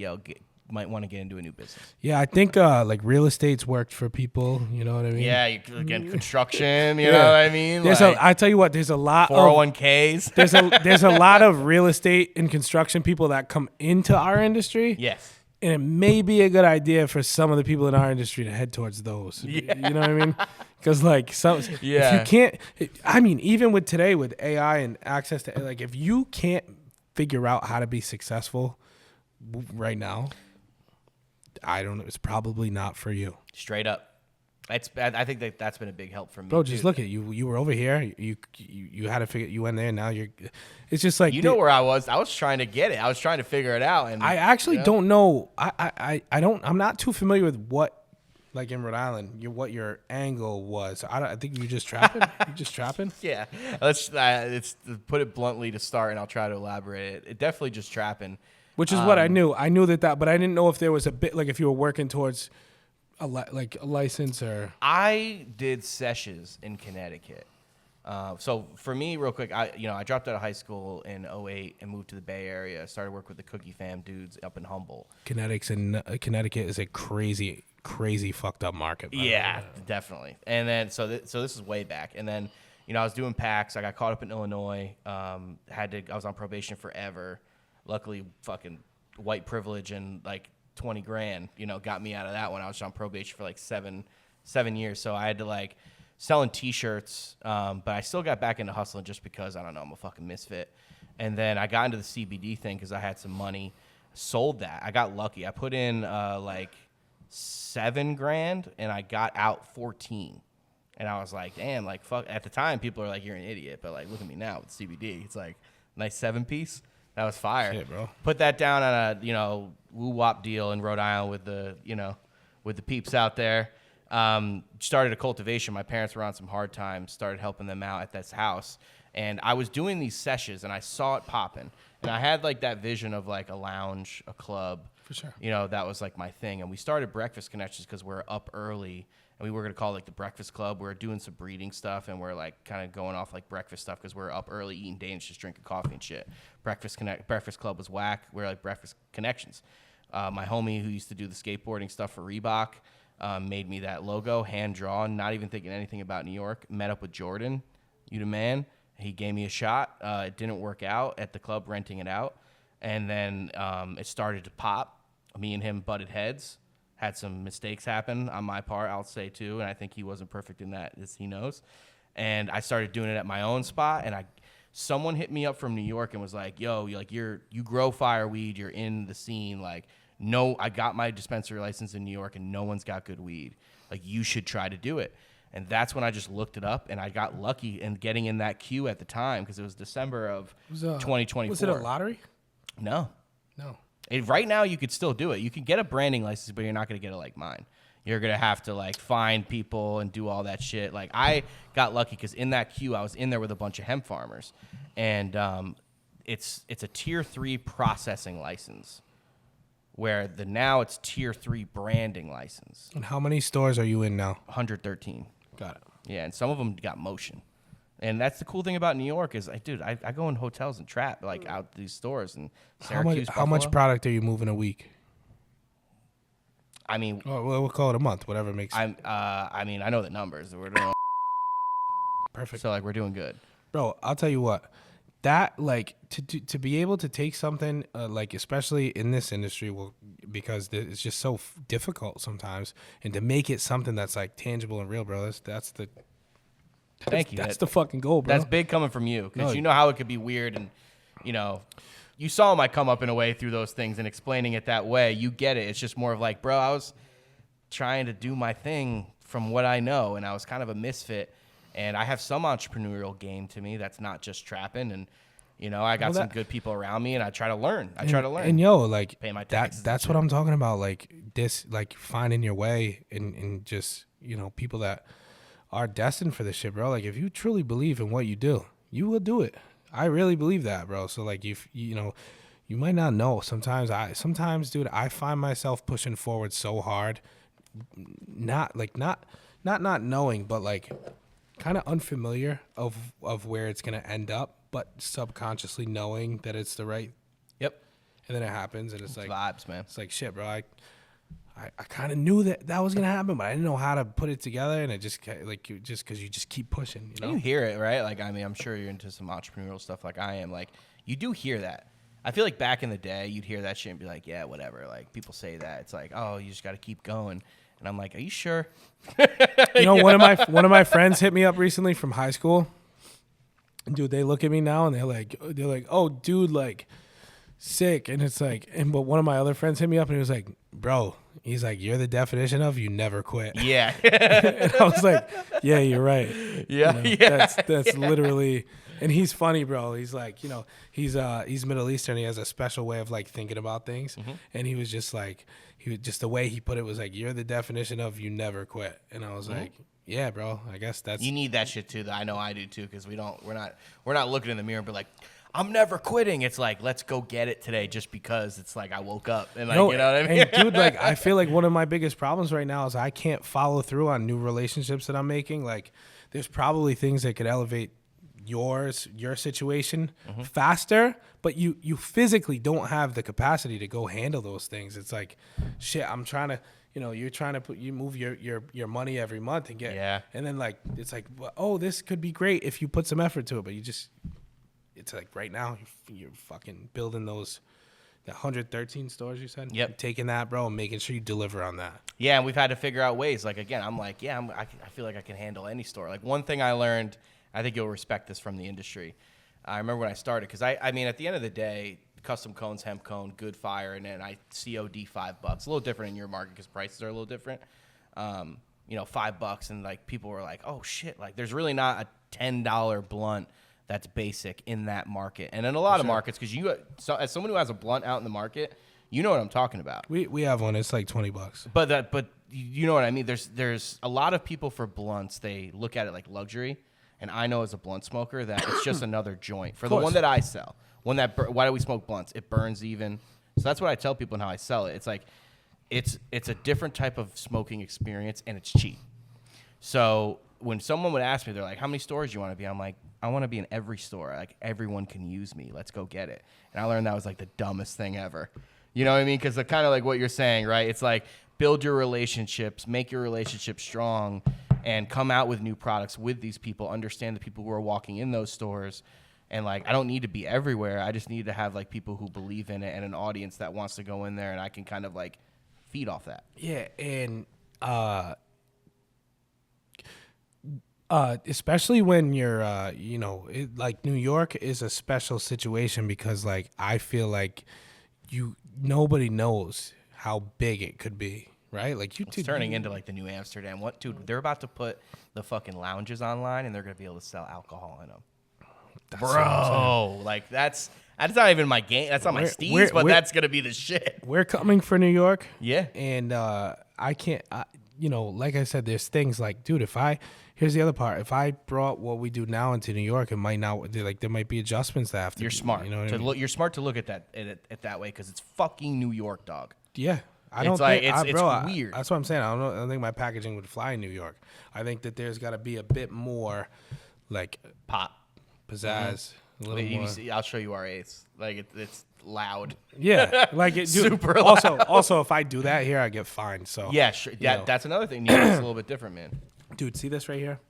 might want to get into a new business. Yeah, I think like real estate's worked for people. You know what I mean? Yeah, again, construction. You know what I mean? I tell you what, there's a lot 401ks. There's a lot of real estate and construction people that come into our industry. Yes. And it may be a good idea for some of the people in our industry to head towards those. Yeah. You know what I mean? Because like if you can't, I mean, even with today with AI and access to, like, if you can't figure out how to be successful right now, I don't know. It's probably not for you. Straight up. I think that's been a big help for me. Bro, just look at you. You were over here. You had to figure. You went there. Now you're. It's just like, you know where I was. I was trying to get it. I was trying to figure it out. And I actually don't know. I don't. I'm not too familiar with what like in Rhode Island, what your angle was. I think you just trapping. You just trapping. Yeah, let's put it bluntly to start, and I'll try to elaborate it. It definitely just trapping. Which is what I knew. I knew that, but I didn't know if there was a bit like if you were working towards a license or. I did sessions in Connecticut. So for me, real quick, I dropped out of high school in 2008 and moved to the Bay Area. Started working with the Cookie Fam dudes up in Humboldt. Connecticut is a crazy fucked up market. Yeah, definitely. And then so this is way back. And then I was doing PAX. I got caught up in Illinois. I was on probation forever. Luckily, fucking white privilege and like 20 grand, got me out of that one. I was on probation for like seven years. So I had to like selling T-shirts, but I still got back into hustling just because, I don't know, I'm a fucking misfit. And then I got into the CBD thing because I had some money, sold that. I got lucky. I put in like $7 grand and I got out 14. And I was like, damn, like fuck. At the time, people are like, you're an idiot. But like, look at me now with CBD. It's like nice 7-piece. That was fire. Shit, bro. Put that down on a, woo-wop deal in Rhode Island with the peeps out there. Started a cultivation. My parents were on some hard times. Started helping them out at this house. And I was doing these sessions, and I saw it popping. And I had, like, that vision of, like, a lounge, a club. For sure. That was, like, my thing. And we started Breakfast Connections because we're up early. And we were going to call it, like, the Breakfast Club. We're doing some breeding stuff, and we're, like, kind of going off, like, breakfast stuff because we're up early eating Danish, just drinking coffee and shit. Breakfast Club was whack. We're, like, Breakfast Connections. My homie who used to do the skateboarding stuff for Reebok made me that logo, hand-drawn, not even thinking anything about New York. Met up with Jordan, you the man. He gave me a shot. It didn't work out at the club, renting it out. And then it started to pop. Me and him butted heads. Had some mistakes happen on my part, I'll say, too. And I think he wasn't perfect in that, as he knows. And I started doing it at my own spot. And someone hit me up from New York and was like, yo, you grow fire weed. You're in the scene. Like, no, I got my dispensary license in New York, and no one's got good weed. Like, you should try to do it. And that's when I just looked it up, and I got lucky in getting in that queue at the time because it was December of 2024. Was it a lottery? No. Right now, you could still do it. You can get a branding license, but you're not going to get it like mine. You're going to have to, like, find people and do all that shit. Like, I got lucky because in that queue, I was in there with a bunch of hemp farmers. And it's a Tier 3 processing license, where now it's Tier 3 branding license. And how many stores are you in now? 113. Got it. Yeah, and some of them got motion. And that's the cool thing about New York is, dude, I go in hotels and trap, like, out these stores. And Syracuse, how much product are you moving a week? I mean... Well, we'll call it a month, whatever makes... I know the numbers. We're doing... Perfect. So, like, we're doing good. Bro, I'll tell you what. That, like, to be able to take something, like, especially in this industry, because it's just so difficult sometimes, and to make it something that's, like, tangible and real, bro, that's the... Thank you. That's the fucking goal, bro. That's big coming from you, because you know how it could be weird, and, you saw my come up in a way through those things and explaining it that way. You get it. It's just more of like, bro, I was trying to do my thing from what I know, and I was kind of a misfit, and I have some entrepreneurial game to me that's not just trapping, and, I got some good people around me, and I try to learn. And like, pay my taxes. That's what I'm talking about, like, this, like, finding your way and just, people that are destined for this shit, bro. Like, if you truly believe in what you do, you will do it. I really believe that, bro. So, like, you might not know. Sometimes, dude, I find myself pushing forward so hard, not knowing, but, like, kind of unfamiliar of where it's gonna end up, but subconsciously knowing that it's the right. Yep. And then it happens, and it's like vibes, man. It's like, shit, bro. I kind of knew that was gonna happen, but I didn't know how to put it together, and it just because you just keep pushing, You hear it, right? Like, I mean, I'm sure you're into some entrepreneurial stuff, like I am. Like, you do hear that. I feel like back in the day, you'd hear that shit and be like, yeah, whatever. Like, people say that. It's like, oh, you just got to keep going. And I'm like, are you sure? One of my friends hit me up recently from high school. Dude, they look at me now and they're like, oh, dude, like, sick. And it's like, but one of my other friends hit me up and he was like, bro, he's like, you're the definition of you never quit. Yeah. And I was like, yeah, you're right. Yeah. You know, that's literally, and he's funny, bro. He's like, you know, he's Middle Eastern. He has a special way of like thinking about things. And he was just like, the way he put it was like, you're the definition of you never quit. And I was like, yeah, bro, I guess that's. You need that shit too. Though. I know I do too, because we're not looking in the mirror and be like, I'm never quitting. It's like, let's go get it today, just because it's like I woke up and like, you know what I mean? And dude, like I feel like one of my biggest problems right now is I can't follow through on new relationships that I'm making. Like, there's probably things that could elevate your situation faster, but you physically don't have the capacity to go handle those things. It's like, shit, I'm trying to. You know, you're trying to move your money every month and get, and then like it's like, oh, this could be great if you put some effort to it, but it's like right now you're fucking building those 113 stores you said. Yep. Taking that, bro, and making sure you deliver on that. Yeah, and we've had to figure out ways. Like again, I'm like, I feel like I can handle any store. Like one thing I learned, I think you'll respect this from the industry. I remember when I started, because I mean, at the end of the day, custom cones, hemp cone, good fire, and then I COD $5. A little different in your market because prices are a little different. You know, $5, and like people were like, "Oh shit!" Like, there's really not a $10 blunt that's basic in that market, and in a lot of markets, because as someone who has a blunt out in the market, you know what I'm talking about. We have one. It's like $20. But you know what I mean. There's a lot of people for blunts. They look at it like luxury, and I know as a blunt smoker that it's just another joint for the one that I sell. Why do we smoke blunts? It burns even. So that's what I tell people and how I sell it. It's like, it's a different type of smoking experience, and it's cheap. So when someone would ask me, they're like, how many stores do you want to be? I'm like, I want to be in every store. Like, everyone can use me. Let's go get it. And I learned that was like the dumbest thing ever. You know what I mean? Because kind of like what you're saying, right? It's like, build your relationships, make your relationship strong, and come out with new products with these people. Understand the people who are walking in those stores. And, like, I don't need to be everywhere. I just need to have, like, people who believe in it and an audience that wants to go in there, and I can kind of, like, feed off that. Yeah, and especially when you're, you know, like, New York is a special situation because, like, I feel like nobody knows how big it could be, right? Like, It's turning into, like, the new Amsterdam. Dude, they're about to put the fucking lounges online, and they're going to be able to sell alcohol in them. Bro, like that's not even my game. That's not my steez, but that's gonna be the shit. We're coming for New York. Yeah, and I can't. You know, like I said, there's things like, dude. Here's the other part. If I brought what we do now into New York, it might not. Like, there might be adjustments that have to. You're smart. You know what I mean? You're smart to look at that that way because it's fucking New York, dog. Yeah. It's weird. That's what I'm saying. I don't think my packaging would fly in New York. I think that there's got to be a bit more, like, pop. Pizzazz. A little more. I'll show you our eighths. Like it's loud. Yeah, like it. Dude, super loud. Also, if I do that here, I get fined. So yeah, sure. That's another thing. New York's a little bit different, man. Dude, see this right here?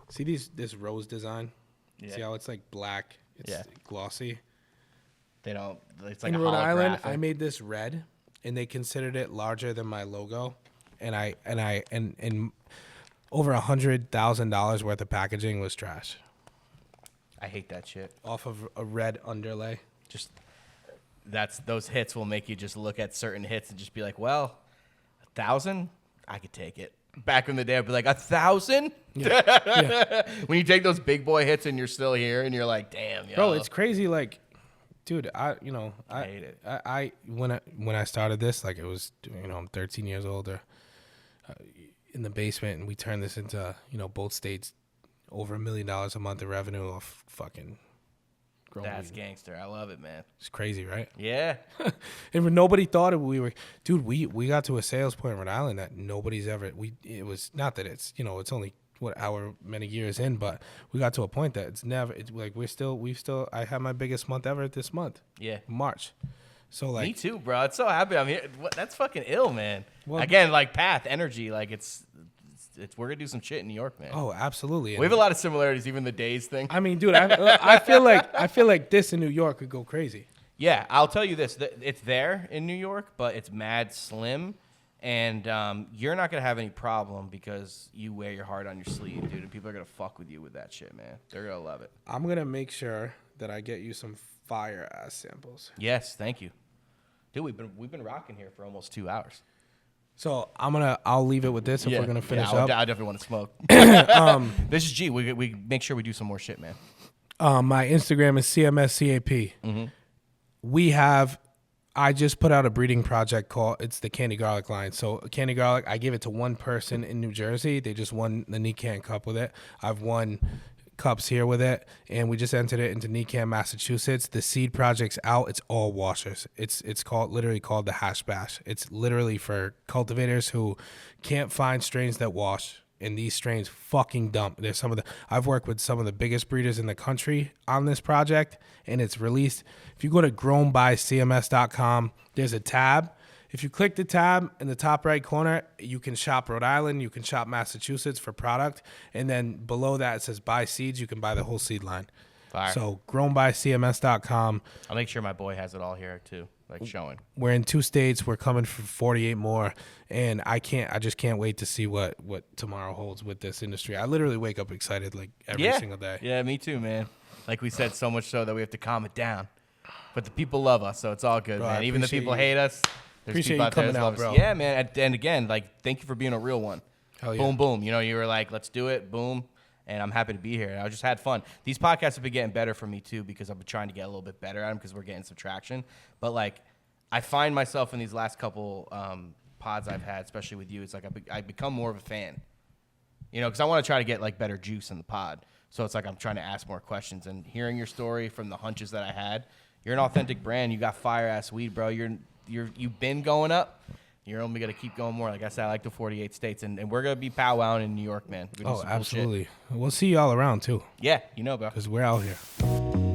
See this rose design? Yeah. See how it's like black? It's glossy. They don't. It's like in a Rhode Island. holographic. I made this red, and they considered it larger than my logo, and over $100,000 worth of packaging was trash. I hate that shit. Off of a red underlay. Just those hits will make you just look at certain hits and just be like, well, 1,000, I could take it. Back in the day, I'd be like, 1,000? Yeah. When you take those big boy hits and you're still here and you're like, damn, yo. Bro, it's crazy. Like, dude, I hate it. When I started this, like, it was, you know, I'm 13 years older, in the basement, and we turned this into, you know, both states over $1 million a month of revenue off fucking growing. That's gangster. I love it, man. It's crazy, right? Yeah. And nobody thought we were, dude. We got to a sales point in Rhode Island that nobody's ever. It was not that it's, you know, it's only however many years in, but we got to a point that it's never. It's like I had my biggest month ever this month. Yeah. March. So like. Me too, bro. It's so happy I'm here. That's fucking ill, man. Well, again, like path energy, like it's we're gonna do some shit in New York, man. Oh, absolutely. We have a lot of similarities, even the Days thing. I mean, dude, I feel like this in New York could go crazy. Yeah, I'll tell you this: it's there in New York, but it's mad slim, and you're not gonna have any problem because you wear your heart on your sleeve, dude. And people are gonna fuck with you with that shit, man. They're gonna love it. I'm gonna make sure that I get you some fire ass samples. Yes, thank you, dude. We've been rocking here for almost 2 hours. So I'll leave it with this if we're gonna finish up. I definitely want to smoke. This is G. We make sure we do some more shit, man. My Instagram is CMS Cap. I just put out a breeding project it's the Candy Garlic line. So Candy Garlic, I give it to one person in New Jersey. They just won the NECAN Cup with it. I've won cups here with it, and we just entered it into NECAN, Massachusetts. The seed project's out. It's all washers. It's literally called the Hash Bash. It's literally for cultivators who can't find strains that wash. And these strains fucking dump. I've worked with some of the biggest breeders in the country on this project, and it's released. If you go to grownbycms.com, there's a tab. If you click the tab in the top right corner, you can shop Rhode Island, you can shop Massachusetts for product, and then below that it says buy seeds. You can buy the whole seed line. Fire. So grownbycms.com. I'll make sure my boy has it all here too, like showing. We're in 2 states. We're coming for 48 more, and I just can't wait to see what tomorrow holds with this industry. I literally wake up excited like every single day. Yeah, me too, man. Like we said, so much so that we have to calm it down. But the people love us, so it's all good, man. Even the people hate us. Appreciate you coming out, bro. Yeah, man. And again, like, thank you for being a real one. Hell yeah. Boom, boom. You know, you were like, let's do it. Boom. And I'm happy to be here. I just had fun. These podcasts have been getting better for me, too, because I've been trying to get a little bit better at them because we're getting some traction. But, like, I find myself in these last couple pods I've had, especially with you, it's like I become more of a fan. You know, because I want to try to get, like, better juice in the pod. So it's like I'm trying to ask more questions. And hearing your story from the hunches that I had, you're an authentic brand. You got fire-ass weed, bro. You've been going up. You're only going to keep going more. Like I said, I like the 48 states. And we're going to be powwowing in New York, man. Oh, absolutely. We'll see you all around, too. Yeah, you know, bro. Because we're out here.